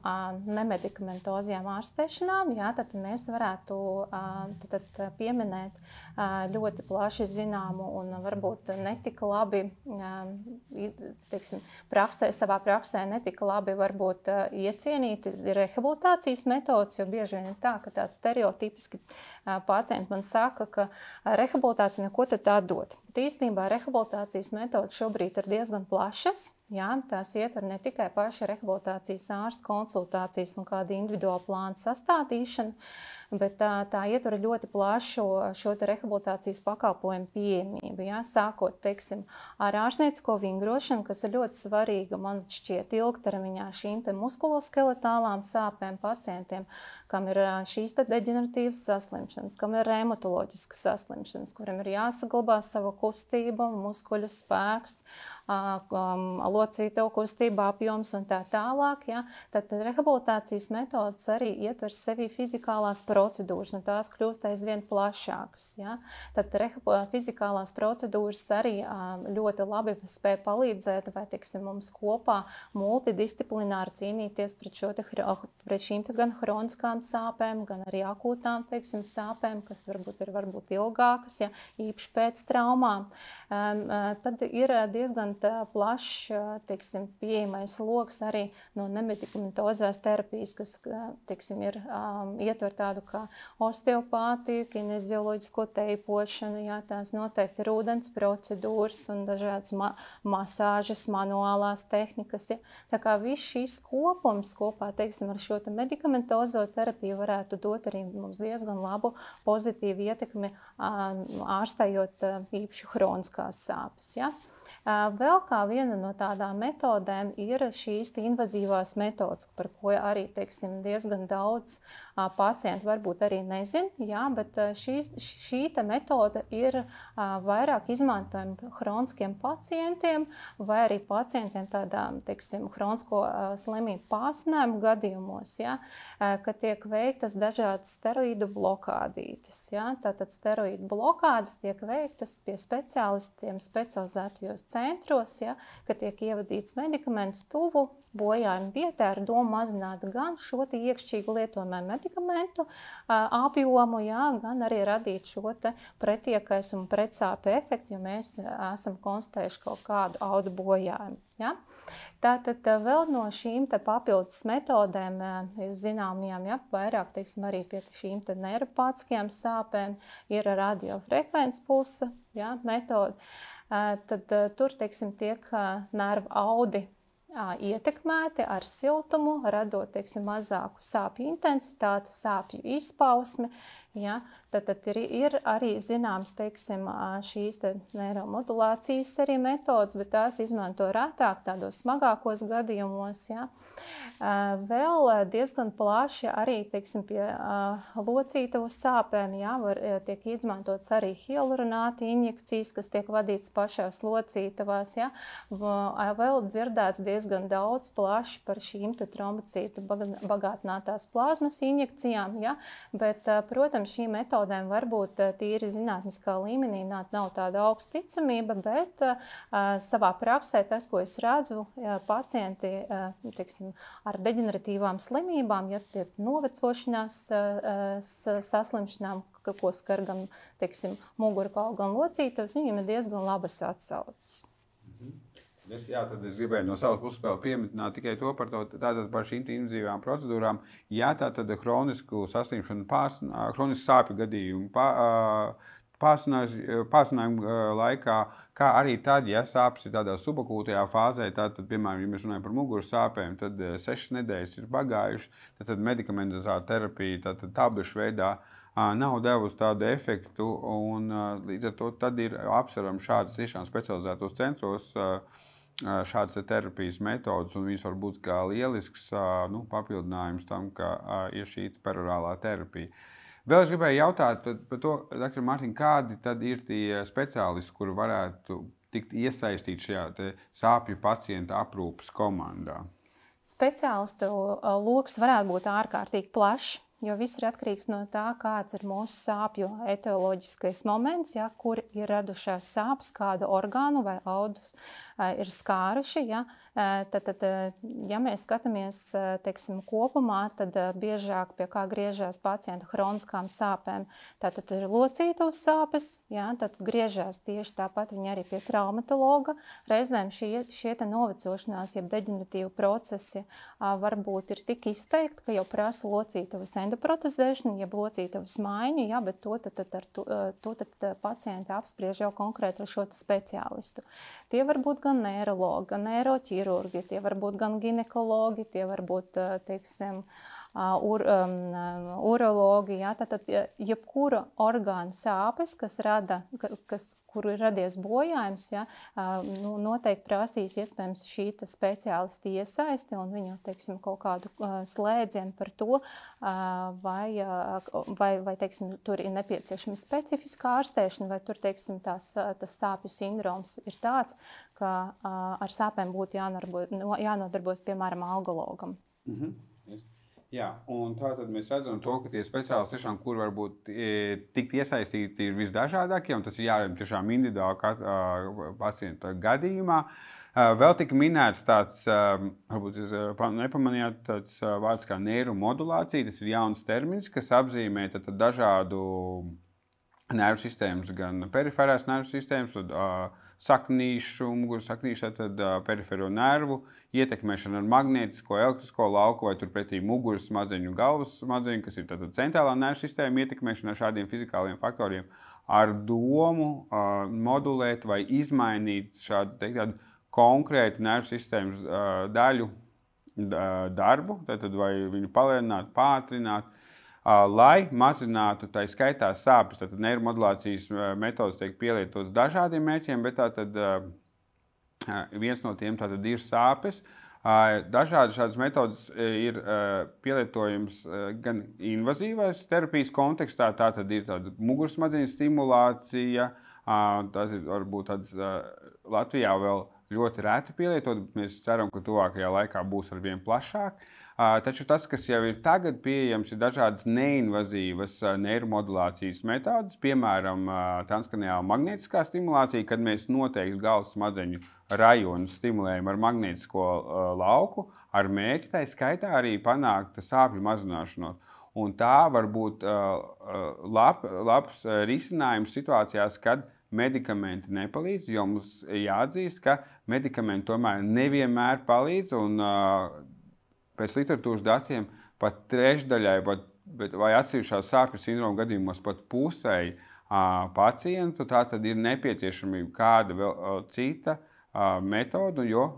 nemedikamentozajām ārstēšanām, jā, tad mēs varētu pieminēt ļoti plaši zināmu un varbūt netik labi, teiksim, savā praksē netik labi varbūt iecienīti rehabilitācijas metodas, jo bieži vien ir tā, ka tāds stereotipiski pacienti man saka, ka rehabilitācija neko tad tā dod. Bet īstenībā rehabilitācijas metodas šobrīd ir diezgan plašas. Jā, tās ietver ne tikai paša rehabilitācijas ārsta konsultācijas un kāda individuāla plāna sastādīšana, bet tā ietver ļoti plašu šo rehabilitācijas pakalpojumu pieejamību. Jā, sākot, teiksim, ar ārstniecisko vingrošanu, kas ir ļoti svarīga, man šķiet, ilgtermiņā šīm muskuloskeletālām sāpēm pacientiem, kam ir šīs deģeneratīvas saslimšanas, kam ir reumatoloģiskas saslimšanas, kuriem ir jāsaglabā sava kustība, muskuļu spēks, locītavu kustību apjoms un tā tālāk. Ja? Tad rehabilitācijas metodas arī ietver sevi fizikālās procedūras, un tās kļūst aizvien plašākas. Ja? Tad fizikālās procedūras arī ļoti labi spēj palīdzēt, vai teiksim, mums kopā multidisciplināri cīnīties pret šīm gan hroniskām sāpēm, gan arī akūtām teiksim, sāpēm, kas varbūt ir ilgākas, ja, īpaši pēc traumām. Tad ir diezgan plašs teiksim, pieejamais loks arī no nemedikamentozās terapijas, kas teiksim, ietver tādu kā osteopātiju, kinezioloģisko teipošanu, ja, tās noteikti ir ūdens procedūras un dažādas masāžas, manuālās tehnikas. Ja. Tā kā viss šīs kopums kopā teiksim, ar šo medikamentozo terapiju varētu dot arī mums diezgan labu pozitīvu ietekmi ārstējot īpaši hroniskās sāpes. Ja? Vēl kā viena no tādām metodēm ir šīs invazīvās metodas, par ko arī teiksim, diezgan daudz pacienti varbūt arī nezin, ja? Bet šī metode ir vairāk izmantojama hroniskiem pacientiem vai arī pacientiem tādām teiksim, hronisko slimību pārsinājumu gadījumos, ja? Kad tiek veiktas dažādas steroīdu blokādītes. Ja? Tātad steroīdu blokādes tiek veiktas pie speciālistiem specializētajos centros, ja? Kad tiek ievadīts medikaments tuvu bojājuma vietā ar domu mazināt gan šo iekšķīgi lietojamo medikamentu apjomu, ja? Gan arī radīt šo pretiekais un pretsāpju efektu, jo mēs esam konstatējuši kaut kādu audu bojājumu. Ja? Tātad vēl no šīm papildus metodēm, zināmajām, ja, vairāk teiksim, arī pie šīm neiropātiskajām sāpēm ir radiofrekvences pulsa ja, metode. Tad tur teiksim, tiek nervu audi ietekmēti ar siltumu, radot teiksim, mazāku sāpju intensitāti, sāpju izpausmi. Ja? Tad ir arī zināms teiksim, šīs neiromodulācijas arī metodas, bet tās izmanto rētāk tādos smagākos gadījumos. Ja? Vēl diezgan plaši arī teiksim, pie locītavu sāpēm ja? Tiek izmantots arī hialuronāta injekcijas, kas tiek vadīts pašās locītavās. Ja? Vēl dzirdēts diezgan daudz plaši par šīm trombocītu bagātinātās plazmas injekcijām, ja? Bet, protams, šīm metodēm varbūt tīri zinātniskā līmenī nav tāda augsta ticamība, bet savā praksē tas, ko es redzu, pacienti teiksim, ar deģeneratīvām slimībām, ja tie novecošanās saslimšanām, ko skar gan teiksim, mugurkaulu, gan locītavas, viņiem ir diezgan labas atsauces. Jā, tad es gribēju no savas puses vēl pieminēt tikai to par šīm invazīvām procedūrām. Jā, tātad hronisku saslimšanu, hronisku sāpju gadījumu pārsinājumu laikā, kā arī tad, ja sāpes ir tādā subakūtajā fāzē, tad, piemēram, ja mēs runājam par muguras sāpēm, tad 6 nedēļas ir pagājuši, tad medikamentozā terapija, tad tablešu veidā nav devusi tādu efektu, un līdz ar to tad ir apsveram šādas tiešām specializētos centros šādas terapijas metodas, un viņas var būt kā lielisks papildinājums tam, ka ir šī perorālā terapija. Vēl es gribēju jautāt par to, Dr. Mārtiņ, kādi tad ir tie speciālisti, kuri varētu tikt iesaistīti šajā sāpju pacienta aprūpes komandā? Speciālistu loks varētu būt ārkārtīgi plašs, jo viss ir atkarīgs no tā, kāds ir mūsu sāpju etioloģiskais moments, ja, kur ir radušās sāpes, kādu orgānu vai audus ir skāruši. Ja. Tad, ja mēs skatāmies teiksim, kopumā, tad biežāk pie kā griežās pacienta hroniskām sāpēm. Tātad ir locītavu sāpes, ja, tad griežās tieši tāpat viņi arī pie traumatologa. Reizēm šie novecošanās, jeb deģeneratīvu procesi varbūt ir tik izteikti, ka jau prasa locītavas endoprotezēšanu, jeb locītavas maiņu, ja, bet to pacienti apspriež jau konkrēti ar šo speciālistu. Tie var būt gan neirologi, gan neiroķirurgi, tie var būt gan ginekologi, tie var būt, teiksim, urologi, jā, tātad jebkura orgāna sāpes, kuru ir radies bojājums, jā, noteikti prasīs iespējams šī speciālisti iesaisti un viņu, teiksim, kaut kādu slēdzienu par to, vai teiksim, tur ir nepieciešama specifiska ārstēšana, vai tur, teiksim, tas sāpju sindroms ir tāds, ka ar sāpēm būtu jānodarbojas, piemēram, algologam. Jā, un tātad mēs redzam to, ka tie speciālisti tiešām, kur varbūt tikt iesaistīti ir visdažādākie, un tas ir jārem tiešām individuāli pacienta gadījumā. Vēl tika minēts tāds, varbūt nepamanījāt, tāds vārds kā neiromodulācija, tas ir jauns termins, kas apzīmē dažādu nervu sistēmas, gan periferās nervu sistēmas, saknīšu, muguras saknīšu, tad perifero nervu ietekmēšana ar magnētisko, elektrisko lauku vai turpretī muguras smadzeņu, galvas smadzeņu, kas ir tātad centrālā nervu sistēma ietekmēšana ar šādiem fizikāliem faktoriem, ar domu modulēt vai izmainīt šādu tādu konkrētu nervu sistēmas daļu darbu, tātad vai viņu palēnināt, pātrināt, lai mazinātu tā skaitā sāpes. Tātad neiromodulācijas metodas tiek pielietotas dažādiem mērķiem, bet tātad viens no tiem tātad ir sāpes. Dažādi šādas metodas ir pielietojums gan invazīvās terapijas kontekstā, tātad ir tāda muguras smadzeņu stimulācija, tas ir varbūt tāds Latvijā vēl ļoti reti pielietot, bet mēs ceram, ka tuvākajā laikā būs arvien plašāk. Taču tas, kas jau ir tagad pieejams, ir dažādas neinvazīvas neiromodulācijas metodas, piemēram, transkraniāla magnētiskā stimulācija, kad mēs noteikti galvas smadzeņu rajonu stimulējam ar magnētisko lauku, ar mērķi tai skaitā arī panākt sāpju mazināšanos. Un tā var būt labs risinājums situācijās, kad medikamenti nepalīdz, jo mums jāatzīst, ka medikamenti tomēr nevienmēr palīdz, un pēc literatūras datiem pat trešdaļai vai atsevišķās sāpju sindroma gadījumos pat pusēji pacientu, tā tad ir nepieciešamība kāda vēl cita metoda, jo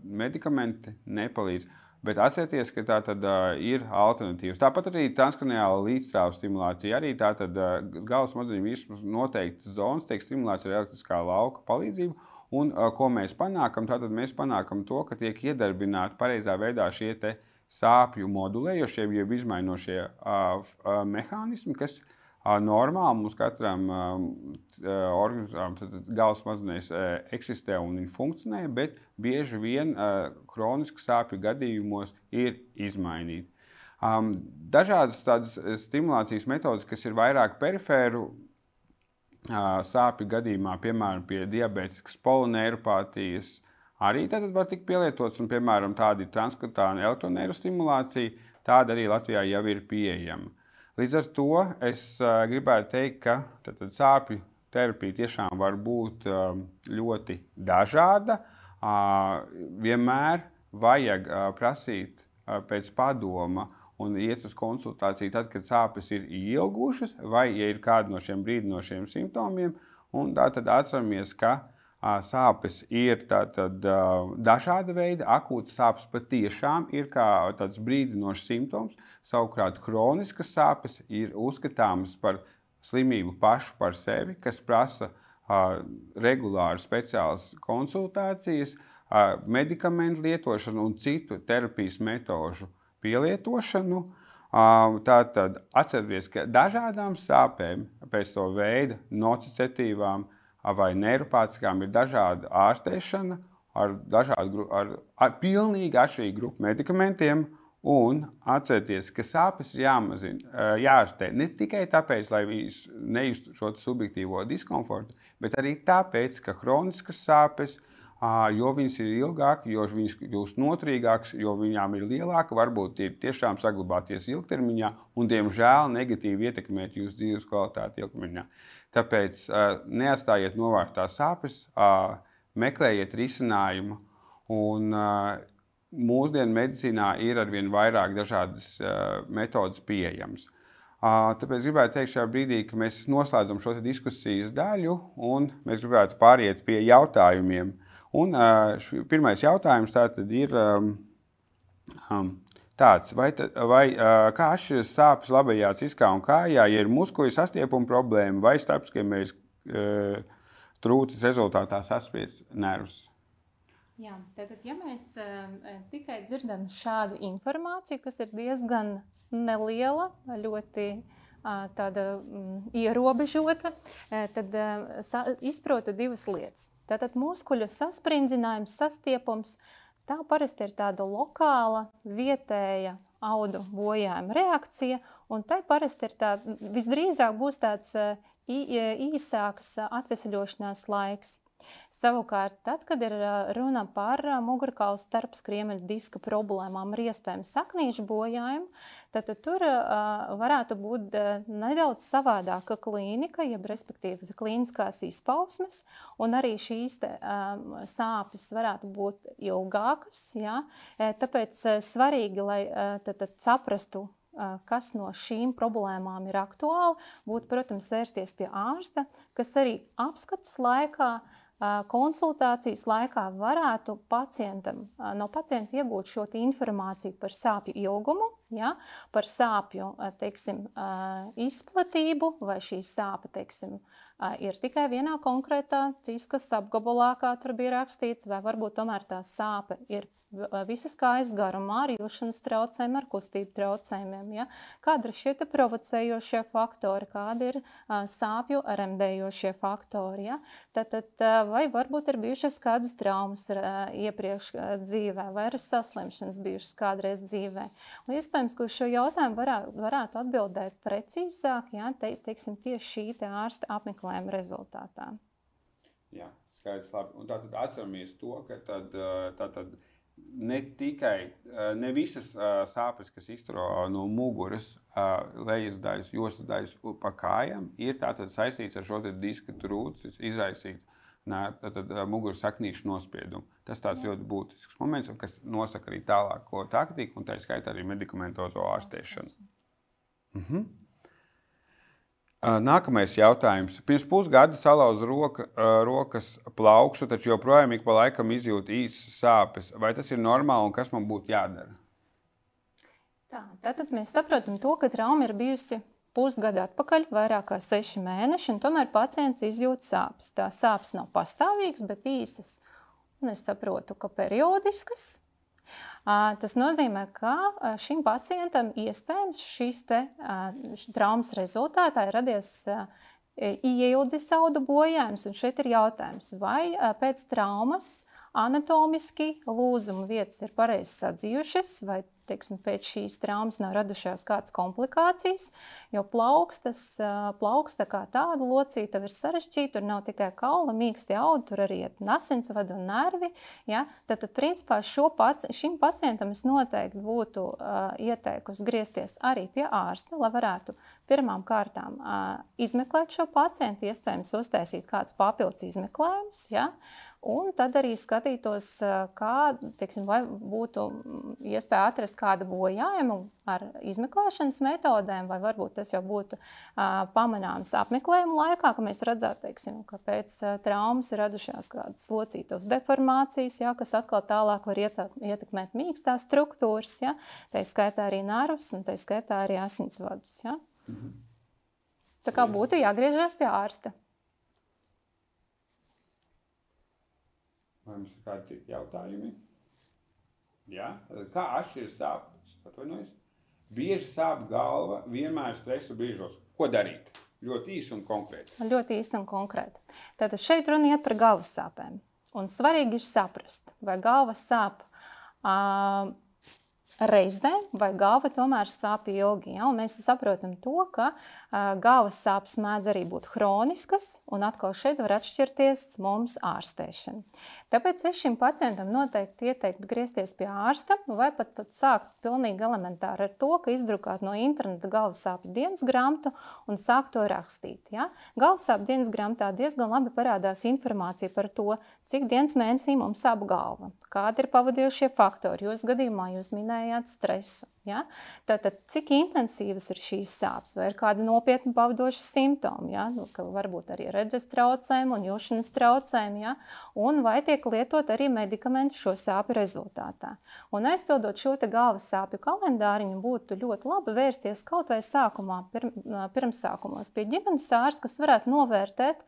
medikamenti nepalīdz. Bet atcerieties, ka tā tad ir alternatīvas. Tāpat arī transkraniāla līdzstrāvu stimulācija, arī tā tad galvas smadzeņu virsmas noteiktas zonas tiek stimulēts ar elektriskā lauka palīdzību. Un ko mēs panākam? Tātad mēs panākam to, ka tiek iedarbināti pareizā veidā šie te sāpju modulējošie, jeb izmainošie mehānismi, kas normāli mums katram organismam, galvas smadzenēs eksistē un viņi funkcionē, bet bieži vien kronisku sāpju gadījumos ir izmainīti. Dažādas tādas stimulācijas metodas, kas ir vairāk perifēru sāpju gadījumā, piemēram, pie diabētiskas polineiropātijas, arī tad var tikt pielietots, un, piemēram, tāda ir transkutaāna elektroneirostimulācija, tāda arī Latvijā jau ir pieejama. Līdz ar to es gribētu teikt, ka sāpju terapija tiešām var būt ļoti dažāda. Vienmēr vajag prasīt pēc padoma un iet uz konsultāciju tad, kad sāpes ir ilgušas, vai ja ir kādi no šiem brīdinošiem simptomiem. Un tātad atceramies, ka sāpes ir dažāda veida. Akūtas sāpes patiešām ir kā tāds brīdinošs simptoms. Savukārt kroniskas sāpes ir uzskatāmas par slimību pašu par sevi, kas prasa regulāru speciālas konsultācijas, medikamentu lietošanu un citu terapijas metožu pielietošanu. Tātad atcerieties, ka dažādām sāpēm pēc to veida nociceptīvām vai neiropātiskām ir dažāda ārstēšana ar pilnīgi atšķirīgu grupu medikamentiem. Un atcerieties, ka sāpes ir jāārstē ne tikai tāpēc, lai viņš nejustu šo subjektīvo diskomfortu, bet arī tāpēc, ka kroniskas sāpes, jo viņas ir ilgāk, jo viņas kļūst noturīgākas, jo viņām ir lielāka, varbūt ir tiešām saglabāties ilgtermiņā un, diemžēl, negatīvi ietekmēt jūsu dzīves kvalitāti ilgtermiņā. Tāpēc neatstājiet novārtā sāpes, meklējiet risinājumu, un mūsdienu medicīnā ir arvien vairāk dažādas metodas pieejamas. Tāpēc gribētu teikt šajā brīdī, ka mēs noslēdzam šo diskusijas daļu, un mēs gribētu pāriet pie jautājumiem. Un pirmais jautājums tātad ir, tāds, kā atšķiras sāpes labajā ciskā un kājā, ja ir muskuļu sastiepuma problēma vai starpskemējas trūces rezultātā saspiedz nervus? Jā, tātad, ja mēs tikai dzirdam šādu informāciju, kas ir diezgan neliela, ļoti tāda ierobežota, tad izprotu divas lietas. Tātad muskuļu saspringzinājums, sastiepums, tā parasti ir tāda lokāla, vietēja audu bojājuma reakcija, un tai parasti ir visdrīzāk būs tāds īsāks atvesļošanās laiks. Savukārt, tad, kad ir runa par mugurkaula starpskriemeļa diska problēmām ar iespējams saknīšu bojājumu, tad tur varētu būt nedaudz savādāka klīnika, jeb respektīvi klīniskās izpausmes, un arī šīs sāpes varētu būt ilgākas. Ja? Tāpēc svarīgi, lai tad saprastu, kas no šīm problēmām ir aktuāli, būtu, protams, vērsties pie ārsta, kas arī apskates laikā, konsultācijas laikā varētu no pacienta iegūt šo informāciju par sāpju ilgumu, ja, par sāpju, teiksim, izplatību, vai šī sāpe, teiksim, ir tikai vienā konkrētā ciskas apgabalā, kā tur bija rakstīts, vai varbūt tomēr tā sāpe ir visas kājas garumā, ar jūšanas traucējumiem, ar kustību traucējumiem. Ja? Kādi ir šie provocējošie faktori, kādi ir sāpju remdējošie faktori. Ja? Tad, vai varbūt ir bijušas kādas traumas iepriekš dzīvē, vai ir saslimšanas bijušas kādreiz dzīvē. Un iespējams, ka uz šo jautājumu varētu atbildēt precīzāk, ja? Teiksim, tieši šī ārsta apmeklējuma rezultātā. Jā, skaidrs, labi. Un tātad atceramies to, ka tātad ne visas sāpes, kas izturo no muguras, lejas daļas, jostas daļas pa kājām, ir tātad saistīts ar šo diska trūces izraisīt muguras saknīšu nospiedumu. Tas tāds ļoti būtisks moments, kas nosaka arī tālāko taktiku un tā skaitā arī medikamentozo ārstēšanu. Nākamais jautājums. Pirms pusgada salauza rokas plaukstu, taču joprojām ik pa laikam izjūt īsas sāpes. Vai tas ir normāli un kas man būtu jādara? Tātad mēs saprotam to, ka trauma ir bijusi pusgadu atpakaļ, vairāk kā 6 mēneši, un tomēr pacients izjūt sāpes. Tā sāpes nav pastāvīgas, bet īsas. Un es saprotu, ka periodiskas. Tas nozīmē, ka šim pacientam iespējams šīs traumas rezultātā ir radies ieildzis audu bojājums. Un šeit ir jautājums, vai pēc traumas anatomiski lūzuma vietas ir pareizi sadzījušas, vai teiksim, pēc šīs traumas nav radušās kādas komplikācijas, jo plauksta kā tāda locīta ir sarežģīta, tur nav tikai kaula, mīksti audi, tur arī asinsvadi un nervi. Ja? Tad principā šim pacientam es noteikti būtu ieteikusi griezties arī pie ārsta, lai varētu pirmām kārtām izmeklēt šo pacientu, iespējams uztaisīt kāds papildus izmeklējums, ja? Un tad arī skatītos, vai būtu iespēja atrast kādu bojājumu ar izmeklēšanas metodēm, vai varbūt tas jau būtu pamanāms apmeklējuma laikā, ka mēs redzētu, teiksim, ka pēc traumas ir radušās kādas locītos deformācijas, ja, kas atkal tālāk var ietekmēt mīkstās struktūras, ja, tā skaitā arī nervus un tā skaitā arī asinsvadus. Ja. Tā kā būtu jāgriežas pie ārsta. Vai mums ir kādi citi jautājumi? Jā? Kā atšķiras sāpes? Atvainojos? Bieži sāp galva vienmēr stresa brīžos. Ko darīt? Ļoti īsi un konkrēti. Ļoti īsi un konkrēti. Tātad šeit runa iet par galvas sāpēm. Un svarīgi ir saprast, vai galva sāp reizē, vai galva tomēr sāp ilgi. Ja? Un mēs saprotam to, ka galvas sāpes mēdz arī būt hroniskas, un atkal šeit var atšķirties mums ārstēšana. Tāpēc es šim pacientam noteikti ieteiktu griezties pie ārsta, vai pat sākt pilnīgi elementāri ar to, ka izdrukāt no interneta galvas sāpju dienas grāmatu un sākt to rakstīt. Ja? Galvas sāpju dienas grāmatā diezgan labi parādās informācija par to, cik dienas mēnesī mums sāp galva, kādi ir pavadījušie faktori. Jūs gadījumā jūs minējāt stresu. Ja? Tātad, cik intensīvas ir šīs sāpes, vai ir kādi nopietni pavadoši simptomi, ja? Ka varbūt arī redzes traucējumi un jūšanas traucējumi, ja? Un vai tiek lietot arī medikamenti šo sāpju rezultātā. Un aizpildot šo te galvas sāpju kalendāriņu, būtu ļoti labi vērsties kaut vai sākumā, pirmsākumos pie ģimenes ārsta, kas varētu novērtēt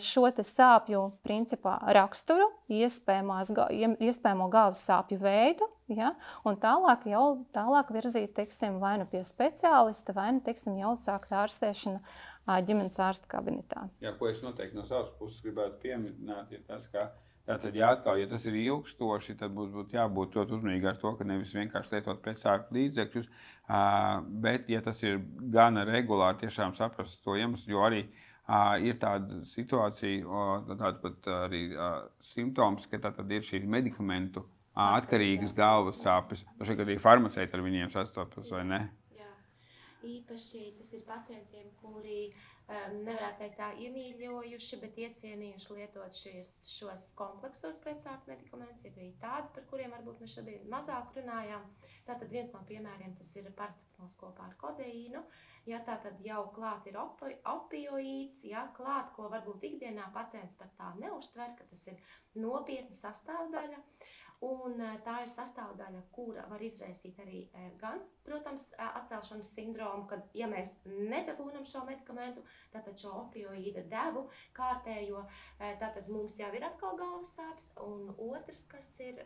šo te sāpju principā raksturu, iespējamo galvas sāpju veidu, ja? Un tālāk virzīt, teiksim, vai nu pie speciālista, vai nu, teiksim, jau sākt ārstēšanu ģimenes ārsta kabinetā. Jā, ko es noteikti no savas puses gribētu pieminēt, ir tas, ka tātad, ja tas ir ilgstoši, tad būtu jābūt ļoti uzmanīgi ar to, ka nevis vienkārši lietot pretsāpju līdzekļus, bet, ja tas ir gana regulāri, tiešām saprast to iemeslu, jo arī ir tāda situācija, tāda pat arī simptoms, ka tātad ir šīs medikamentu atkarīgas galvas sāpes. Šeit arī farmaceiti ar viņiem sastopas, vai ne? Jā. Īpaši tas ir pacientiem, kuri nevarētu teikt tā iemīļojuši, bet iecienījuši lietot šos kompleksos pretsāpju medikamentus. Ir arī tādi, par kuriem varbūt mēs šobrīd mazāk runājām. Tātad viens no piemēriem tas ir paracetamols kopā ar kodeīnu. Ja tātad jau klāt ir opioīds, ja klāt, ko varbūt ikdienā pacients pat tā neuztver, ka tas ir nopietna sastāvdaļa. Un tā ir sastāvdaļa, kura var izraisīt arī gan, protams, atcelšanas sindromu, kad, ja mēs nedabūnam šo medikamentu, tātad šo opioīda devu kārtējo, tātad mums jau ir atkal galvas sāpes, un otrs, kas ir,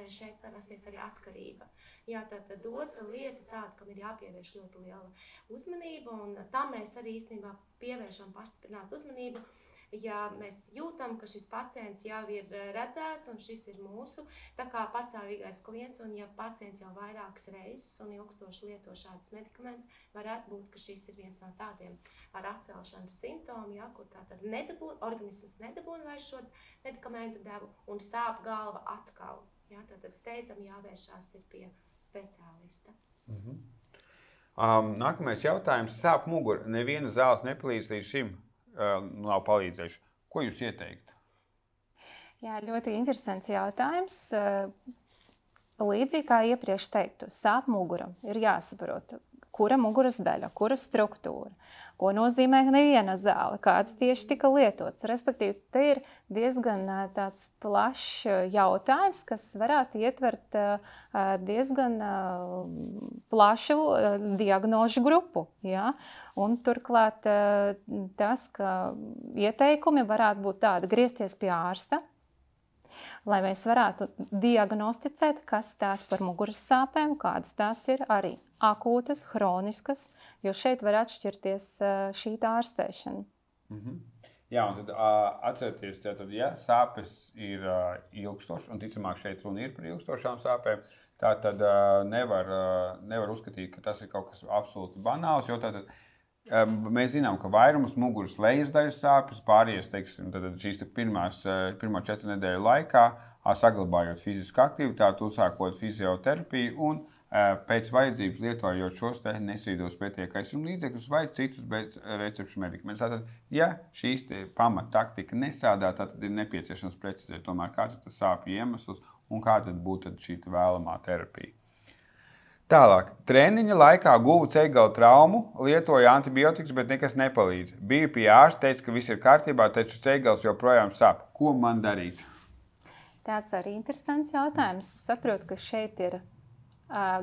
šeit var rasties arī atkarība. Jā, tātad otra lieta tāda, kam ir jāpievērš ļoti liela uzmanība, un tam mēs arī īstenībā pievēršam pastiprinātu uzmanību. Ja mēs jūtam, ka šis pacients jau ir redzēts un šis ir mūsu tā kā patstāvīgais klients, un ja pacients jau vairākas reizes un ilgstoši lieto šādas medikamentus, varētu būt, ka šis ir viens no tādiem ar atcelšanas simptomu, ja, kur tātad organisms nedabūna vairs šo medikamentu devu un sāp galva atkal. Ja, tātad steidzam jāvēršās ir pie speciālista. Nākamais jautājums. Sāp mugura. Neviena zāles nepalīdz līdz šim. Nav palīdzējuši. Ko jūs ieteiktu? Jā, ļoti interesants jautājums. Līdzīgi kā iepriekš teiktu, sāp mugura. Ir jāsaprot, kura muguras daļa, kura struktūra, ko nozīmē neviena zāle, kāds tieši tika lietots. Respektīvi, te ir diezgan tāds plašs jautājums, kas varētu ietvert diezgan plašu diagnožu grupu. Ja? Un turklāt tas, ka ieteikumi varētu būt tādi, griezties pie ārsta, lai mēs varētu diagnosticēt, kas tās par muguras sāpēm, kādas tās ir arī akūtas, hroniskas, jo šeit var atšķirties šī ārstēšana. Jā, un tad atcerieties, tātad, ja sāpes ir ilgstošas, un ticamāk šeit runa ir par ilgstošām sāpēm, tātad nevar uzskatīt, ka tas ir kaut kas absolūti banāls, jo tātad mēs zinām, ka vairums muguras lejas daļas sāpes pāries, teiksim, šīs pirmo 4 nedēļu laikā, saglabājot fizisku aktivitāti, uzsākot fizioterapiju un pēc vajadzības lietojot šos nesvīdos pietiekaisim līdzekļus vai citus bez recepšu medikamentus. Tātad, ja šīs pamattaktika nestrādā, tad ir nepieciešams precizēt tomēr, kāds ir tas sāpju iemesls un kāda būtu šī vēlamā terapija. Tālāk, treniņa laikā guvu ceļgalu traumu, lietoja antibiotikas, bet nekas nepalīdz. Biju pie ārsta, teica, ka viss ir kārtībā, taču ceļgals joprojām sāp. Ko man darīt? Tāds arī interesants jautājums. Es saprotu, ka šeit ir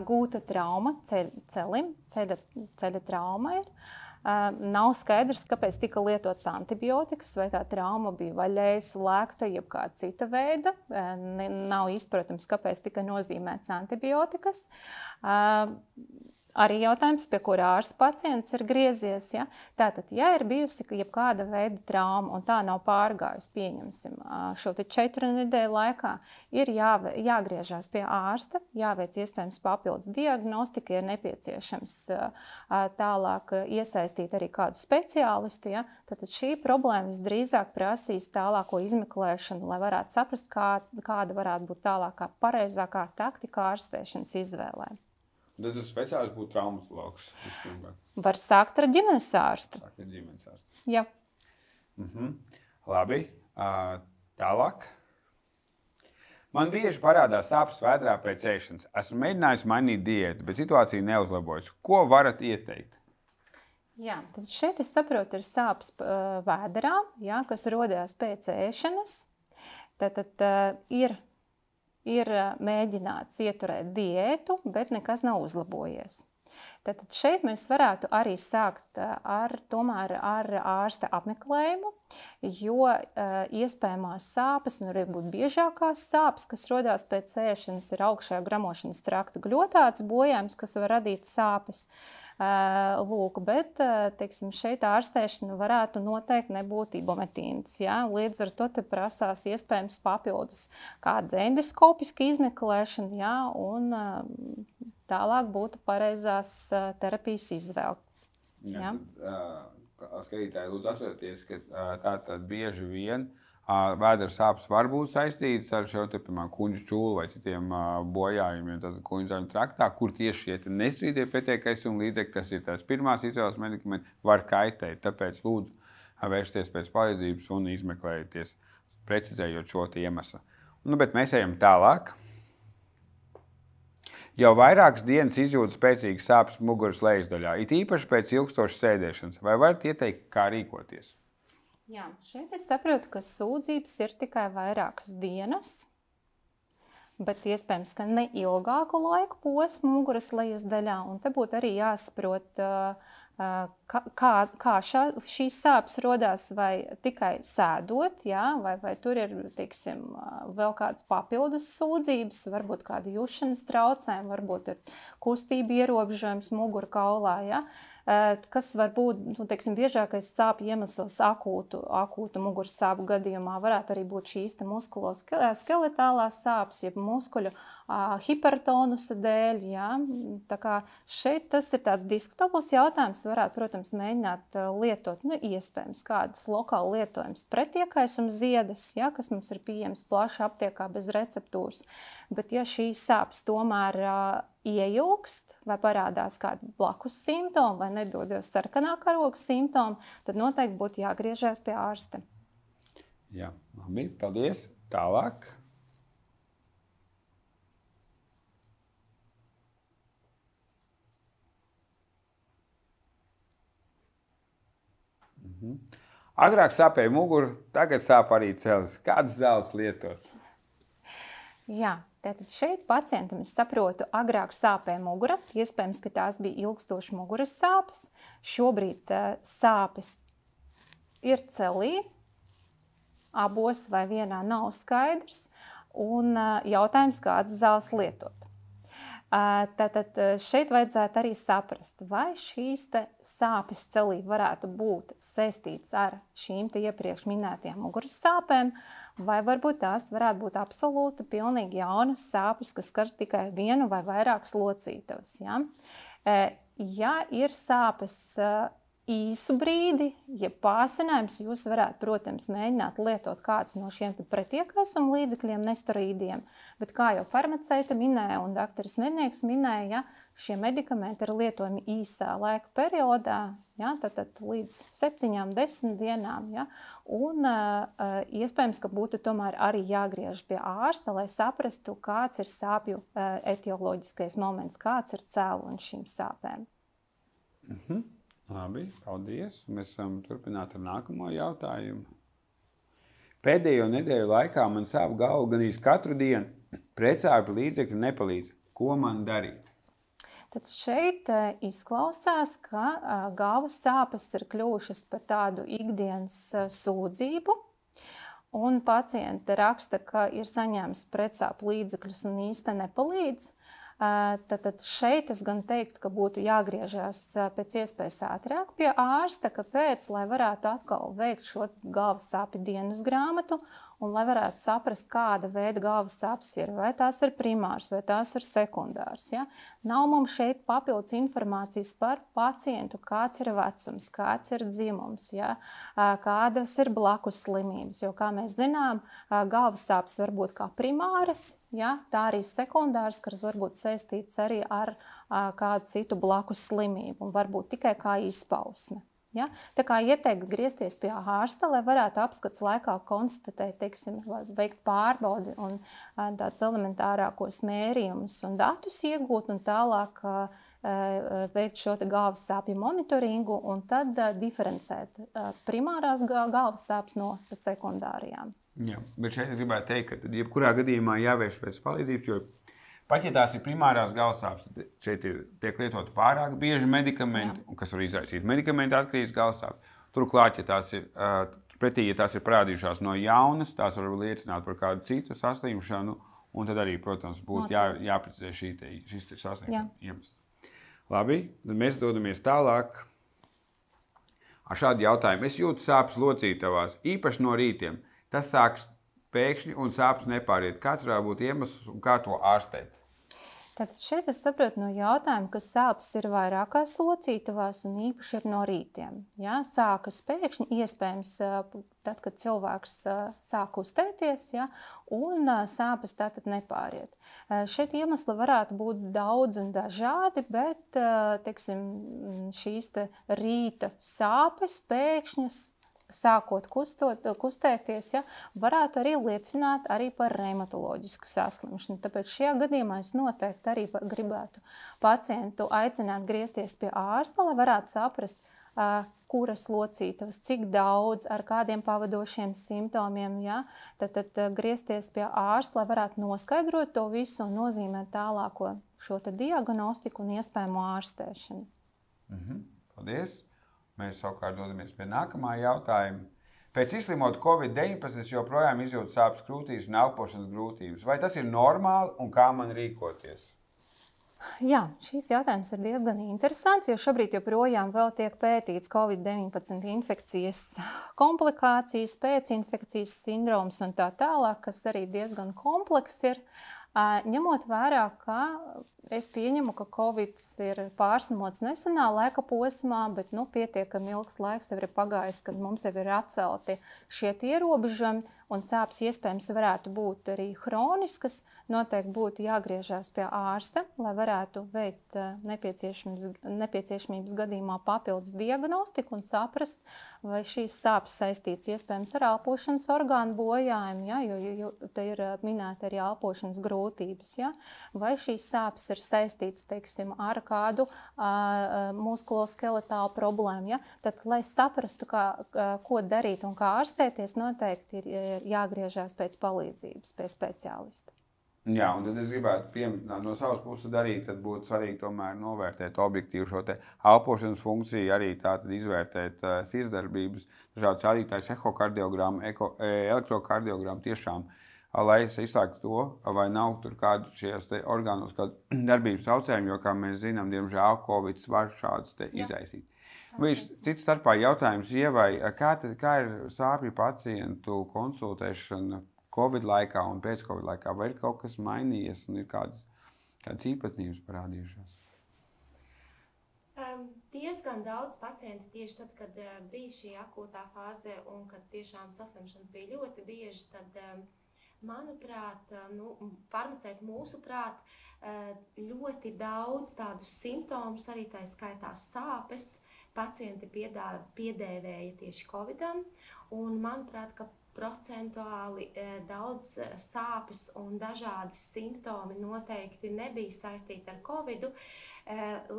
gūta trauma celim, ceļa trauma ir. Nav skaidrs, kāpēc tika lietots antibiotikas, vai tā trauma bija vaļēja, slēgta, jeb kāda cita veida. Nav izprotams, kāpēc tika nozīmēts antibiotikas. Arī jautājums, pie kura ārsta pacients ir griezies. Ja? Tātad, ja ir bijusi jebkāda veida trauma un tā nav pārgājusi, pieņemsim, šo 4 nedēļu laikā, ir jāgriežās pie ārsta, jāveic iespējams papildus diagnostika, ir nepieciešams tālāk iesaistīt arī kādu speciālistu. Ja? Tātad šī problēma visdrīzāk prasīs tālāko izmeklēšanu, lai varētu saprast, kāda varētu būt tālākā pareizākā taktika ārstēšanas izvēlē. Tad tas speciālists būtu traumatologs. Var sākt ar ģimenes ārstu. Jā. Labi. Tālāk. Man bieži parādās sāpes vēdrā pēc ēšanas. Esmu mēģinājis mainīt diētu, bet situācija neuzlabojas. Ko varat ieteikt? Jā, tad šeit es saprotu, ir sāpes vēderā, jā, kas rodās pēc ēšanas. Tad ir mēģināts ieturēt diētu, bet nekas nav uzlabojies. Tad šeit mēs varētu arī sākt tomēr ar ārsta apmeklējumu, jo iespējamās sāpes, un arī būt biežākās sāpes, kas rodās pēc ēšanas, ir augšējā gramošanas trakta gļotāts bojājums, kas var radīt sāpes. Lūk, bet, teiksim, šeit ārstēšana varētu noteikti nebūt ibumetīns, jā? Līdz ar to te prasās iespējams papildus kāda endoskopiska izmeklēšana, jā? Un tālāk būtu pareizās terapijas izvēle. Jā? Skatītāji, lūdzu atcerieties, ka tātad bieži vien vēdera sāpes var būt saistītas ar šo kuņģa čūlu vai citiem bojājumiem kuņģa traktā, kur tieši šie nestrīdie pietiekaisuma līdzekļi, kas ir tās pirmās izvēles medikamenti, var kaitēt. Tāpēc lūdzu vērsties pēc palīdzības un izmeklējieties, precizējot šo iemeslu. Bet mēs ejam tālāk. Jau vairākas dienas izjūtu spēcīgas sāpes muguras lejasdaļā, it īpaši pēc ilgstošas sēdēšanas. Vai varat ieteikt, kā rīkoties? Jā, šeit es saprotu, ka sūdzības ir tikai vairākas dienas, bet iespējams, ka ne ilgāku laiku posmu muguras lejasdaļā. Un te būtu arī jāsaprot, kā šīs sāpes rodās, vai tikai sēdot, jā, vai tur ir, teiksim, vēl kādas papildus sūdzības, varbūt kādi jušanas traucējumi, varbūt ir kustība ierobežojums mugurkaulā, jā. Kas var būt, teiksim, biežākais sāpju iemesls akūtu muguras sāpu gadījumā varētu arī būt šīs muskuloskeletālās sāpes, jeb muskuļu hipertonusa dēļ, jā. Tā kā šeit tas ir tāds diskutabls jautājums, varētu, protams, mēģināt lietot, iespējams, kādas lokāli lietojums pretiekaisuma ziedes, jā, kas mums ir pieejams plaši aptiekā bez receptūras. Bet ja šīs sāpes tomēr ieilgst vai parādās kādi blakus simptomi vai nedodos sarkanā karoga simptomi, tad noteikti būtu jāgriežās pie ārsta. Jā, labi, paldies. Tālāk. Agrāk sāpēja muguru, tagad sāp arī celis. Kādas zāles lietot? Jā. Tātad šeit pacientam, es saprotu, agrāk sāpēja mugura, iespējams, ka tās bija ilgstoši muguras sāpes. Šobrīd sāpes ir celī, abos vai vienā nav skaidrs, un jautājums, kādas zāles lietot. Tātad šeit vajadzētu arī saprast, vai šīs sāpes celī varētu būt saistīts ar šīm iepriekš minētajām muguras sāpēm, vai varbūt tās varētu būt absolūti pilnīgi jaunas sāpes, kas skar tikai vienu vai vairākas locītavas. Ja? Ja ir sāpes īsu brīdi, ja pāsinājums, jūs varētu, protams, mēģināt lietot kāds no šiem pretiekaisuma līdzekļiem, nesteroīdiem, bet kā jau farmaceita minēja un dakteris Mednieks minēja, ja, šie medikamenti ir lietojami īsā laika periodā, ja, tad līdz 7-10 dienām, ja, un iespējams, ka būtu tomēr arī jāgriež pie ārsta, lai saprastu, kāds ir sāpju etioloģiskais moments, kāds ir cēlonis šīm sāpēm. Labi, paldies. Mēs varam turpināt ar nākamo jautājumu. Pēdējo nedēļu laikā man sāp galva gandrīz katru dienu. Pretsāpju līdzekļi nepalīdz. Ko man darīt? Tad šeit izklausās, ka galvas sāpes ir kļuvušas par tādu ikdienas sūdzību. Un pacienti raksta, ka ir saņēmis pretsāpju līdzekļus un īsti nepalīdz. Tad šeit es gan teiktu, ka būtu jāgriežās pēc iespējas ātrāk pie ārsta, kāpēc, lai varētu atkal veikt šo galvas sāpju dienas grāmatu un lai varētu saprast, kāda veida galvas sāpes ir, vai tās ir primārs, vai tās ir sekundārs. Ja? Nav mums šeit papildus informācijas par pacientu, kāds ir vecums, kāds ir dzimums, ja? Kādas ir blakus slimības, jo, kā mēs zinām, galvas sāpes var būt kā primāras, ja? Tā arī sekundārs, kas var būt saistīts arī ar kādu citu blakus slimību un varbūt tikai kā izpausme. Ja? Tā kā ieteikt griezties pie ārsta, lai varētu apskats laikā konstatēt, teiksim, veikt pārbaudi un tādus elementārākos mērījumus un datus iegūt un tālāk veikt šo galvas sāpju monitoringu un tad diferencēt primārās galvas sāpes no sekundārajām. Jā, bet šeit es gribētu teikt, ka jebkurā gadījumā jāvērš pēc palīdzības, jo pat ja tās ir primārās galvas sāpes, tad šeit tiek lietoti pārāk bieži medikamenti, kas var izraisīt medikamentu atkarīgas galvas sāpes. Turklāt, ja tās ir parādījušās no jaunas, tās var liecināt par kādu citu saslimšanu, un tad arī, protams, būtu jāprecizē šis saslimšanas iemesls. Labi, tad mēs dodamies tālāk ar šādu jautājumu. Es jūtu sāpes locītavās, īpaši no rītiem. Tas sāks pēkšņi un sāpes nepāriet. Kāds varētu būt iemesls un kā to ārstēt? Tātad šeit es saprotu no jautājuma, ka sāpes ir vairākās locītavās un īpaši ir no rītiem. Ja? Sākas pēkšņi, iespējams, tad, kad cilvēks sāk kustēties, ja? Un sāpes tātad nepāriet. Šeit iemesli varētu būt daudz un dažādi, bet, teiksim, šīs rīta sāpes pēkšņas, sākot kustēties, ja, varētu arī liecināt arī par reumatoloģisku saslimšanu. Tāpēc šajā gadījumā es noteikti arī gribētu pacientu aicināt griezties pie ārsta, lai varētu saprast, kuras locītavas, cik daudz, ar kādiem pavadošiem simptomiem, ja, tad griezties pie ārsta, lai varētu noskaidrot to visu un nozīmēt tālāko šo diagnostiku un iespējamo ārstēšanu. Paldies! Mēs savukārt dodamies pie nākamā jautājuma. Pēc izslimot Covid-19 joprojām izjūt sāpes krūtīs un elpošanas grūtības. Vai tas ir normāli un kā man rīkoties? Jā, šīs jautājums ir diezgan interesants, jo šobrīd joprojām vēl tiek pētīts Covid-19 infekcijas komplikācijas, pēcinfekcijas sindroms un tā tālāk, kas arī diezgan kompleks ir. Ņemot vērā, ka es pieņemu, ka Covid ir pārslimots nesenā laika posmā, bet pietiekami ilgs laiks jau ir pagājis, kad mums jau ir atcelti šie ierobežojumi, un sāpes iespējams varētu būt arī hroniskas, noteikti būtu jāgriežās pie ārsta, lai varētu veikt nepieciešamības gadījumā papildus diagnostiku un saprast, vai šīs sāpes saistīts iespējams ar elpošanas orgānu bojājumu, ja, jo te ir minēta arī elpošanas grūtības, ja, vai šīs sāpes ir saistīts, teiksim, ar kādu muskuloskeletālu problēmu, ja, tad, lai saprastu, ko darīt un kā ārstēties, noteikti ir jāgriežās pēc palīdzības pie speciālista. Jā, un tad es gribētu pieminēt no savas puses darīt, tad būtu svarīgi tomēr novērtēt objektīvu šo te elpošanas funkciju, arī tātad izvērtēt sirdsdarbības, dažādas rādītājas, ehokardiogramu, elektrokardiogramu tiešām, lai izslēgtu to, vai nav tur kādu šajās te orgānos kādu darbības traucējumu, jo, kā mēs zinām, diemžēl Covid var šādas te izraisīt. Cits starpā jautājums Ievai, kā ir sāpju pacientu konsultēšana Covid laikā un pēc Covid laikā? Vai ir kaut kas mainījies un ir kādas īpatnības parādījušās? Diezgan daudz pacienti tieši tad, kad bija šī akūtā fāze un kad tiešām saslimšanas bija ļoti bieži, tad, manuprāt, farmaceiti mūsuprāt, ļoti daudz tādus simptomus, arī tā skaitā sāpes, pacienti piedēvēja tieši Covidam, un manuprāt, ka procentuāli daudz sāpes un dažādi simptomi noteikti nebija saistīti ar Covidu,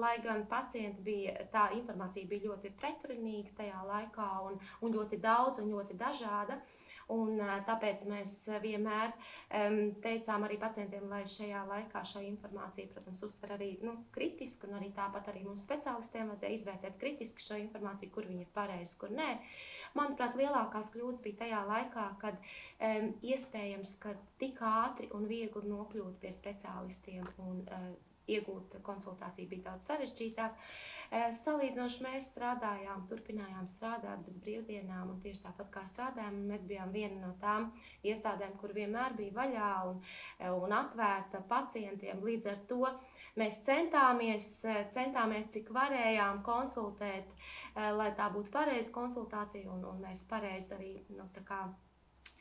lai gan pacienti tā informācija bija ļoti pretrunīga tajā laikā un ļoti daudz un ļoti dažāda. Un tāpēc mēs vienmēr teicām arī pacientiem, lai šajā laikā šī informācija, protams, uztver arī kritiski, un arī tāpat arī mums speciālistiem vajadzēja izvērtēt kritiski šo informāciju, kur viņi ir pareizi, kur nē. Manuprāt, lielākās kļūdas bija tajā laikā, kad iespējams, ka tik ātri un viegli nokļūt pie speciālistiem un iegūt konsultāciju bija daudz sarežģītāk. Salīdzinoši mēs strādājām, turpinājām strādāt bez brīvdienām, un tieši tāpat kā strādājām, mēs bijām viena no tām iestādēm, kur vienmēr bija vaļā un atvērta pacientiem. Līdz ar to mēs centāmies cik varējām konsultēt, lai tā būtu pareiza konsultācija, un mēs pareizi arī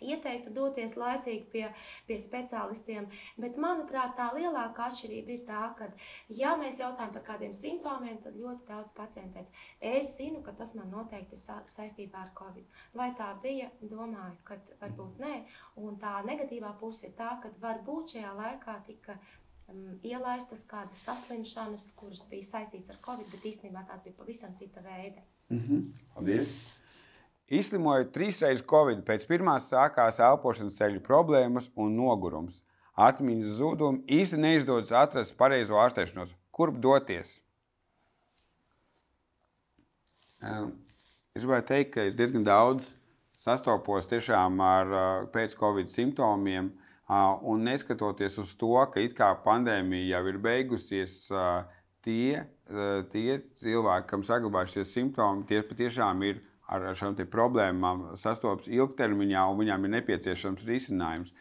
ieteiktu doties laicīgi pie speciālistiem, bet, manuprāt, tā lielākā atšķirība ir tā, ka, ja mēs jautājam par kādiem simptomiem, tad ļoti daudz pacientu teica, es zinu, ka tas man noteikti ir saistībā ar Covid. Vai tā bija? Domāju, ka varbūt nē. Un tā negatīvā puse ir tā, ka varbūt šajā laikā tika ielaistas kādas saslimšanas, kuras bija saistītas ar Covid, bet īstenībā tās bija pavisam cita veida. Paldies! Izslimoju 3 reizes Covid, pēc pirmās sākās elpošanas ceļu problēmas un nogurums. Atmiņas zudumi, īsti neizdodas atrast pareizo ārstēšanos. Kurp doties? Es gribētu teikt, ka es diezgan daudz sastopos tiešām ar pēc-Covid simptomiem, un neskatoties uz to, ka it kā pandēmija jau ir beigusies, tie cilvēki, kam saglabājušies simptomi, tie patiešām ir ar šām problēmām sastopas ilgtermiņā, un viņām ir nepieciešams risinājums.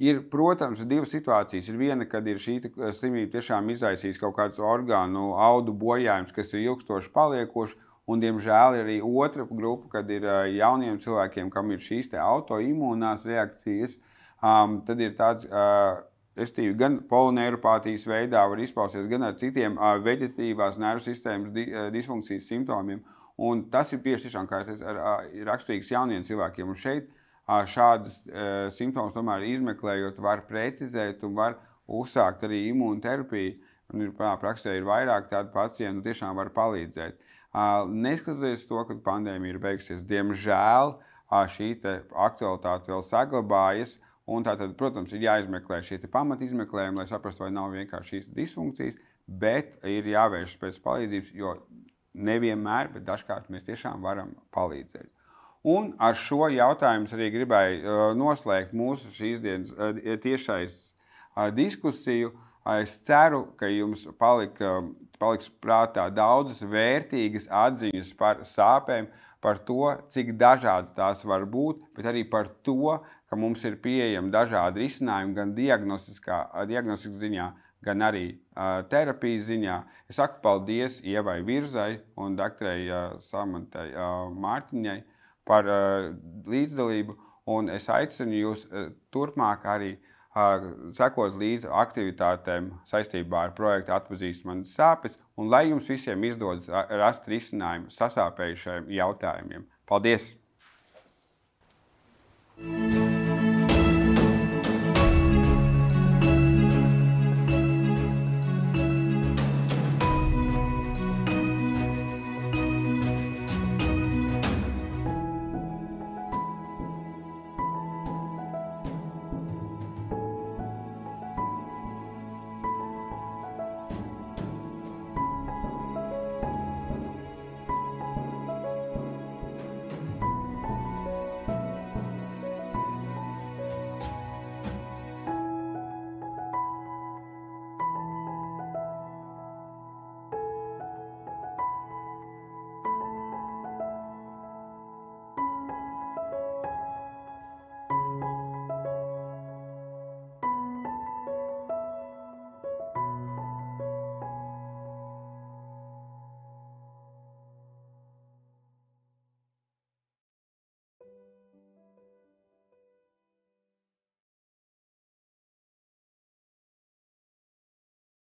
Ir, protams, 2 situācijas. Ir viena, kad ir šī slimība tiešām izraisīs kaut kādus orgānu audu bojājumus, kas ir ilgstoši paliekoši, un, diemžēl, ir arī otra grupa, kad ir jauniem cilvēkiem, kam ir šīs autoimūnās reakcijas, tad ir tāds, gan polineiropātijas veidā var izpausties, gan ar citiem veģetatīvās nervu sistēmas disfunkcijas simptomiem. Un tas ir bieži tiešām, kā es teicu, raksturīgs jauniem cilvēkiem. Un šeit šādas simptomas tomēr izmeklējot var precizēt un var uzsākt arī imūnterapiju. Un praksē ir vairāk tādu pacientu, tiešām var palīdzēt. Neskatoties to, ka pandēmija ir beigusies, diemžēl šī aktualitāte vēl saglabājas. Un tātad, protams, ir jāizmeklē šie pamatizmeklējumi, lai saprastu, vai nav vienkārši šīs disfunkcijas, bet ir jāvēršas pēc palīdzības, jo nevienmēr, bet dažkārt mēs tiešām varam palīdzēt. Un ar šo jautājumu arī gribēju noslēgt mūsu šīs dienas tiešais diskusiju. Es ceru, ka jums paliks prātā daudzas vērtīgas atziņas par sāpēm, par to, cik dažādas tās var būt, bet arī par to, ka mums ir pieejami dažādi risinājumi gan diagnostikas ziņā, gan arī terapijas ziņā. Es saku paldies Ievai Virzai un doktorai Samantai Mārtiņai par līdzdalību, un es aicinu jūs turpmāk arī sekot līdzi aktivitātēm saistībā ar projektu Atpazīst manas sāpes, un lai jums visiem izdodas rast risinājumu sasāpējušajiem jautājumiem. Paldies!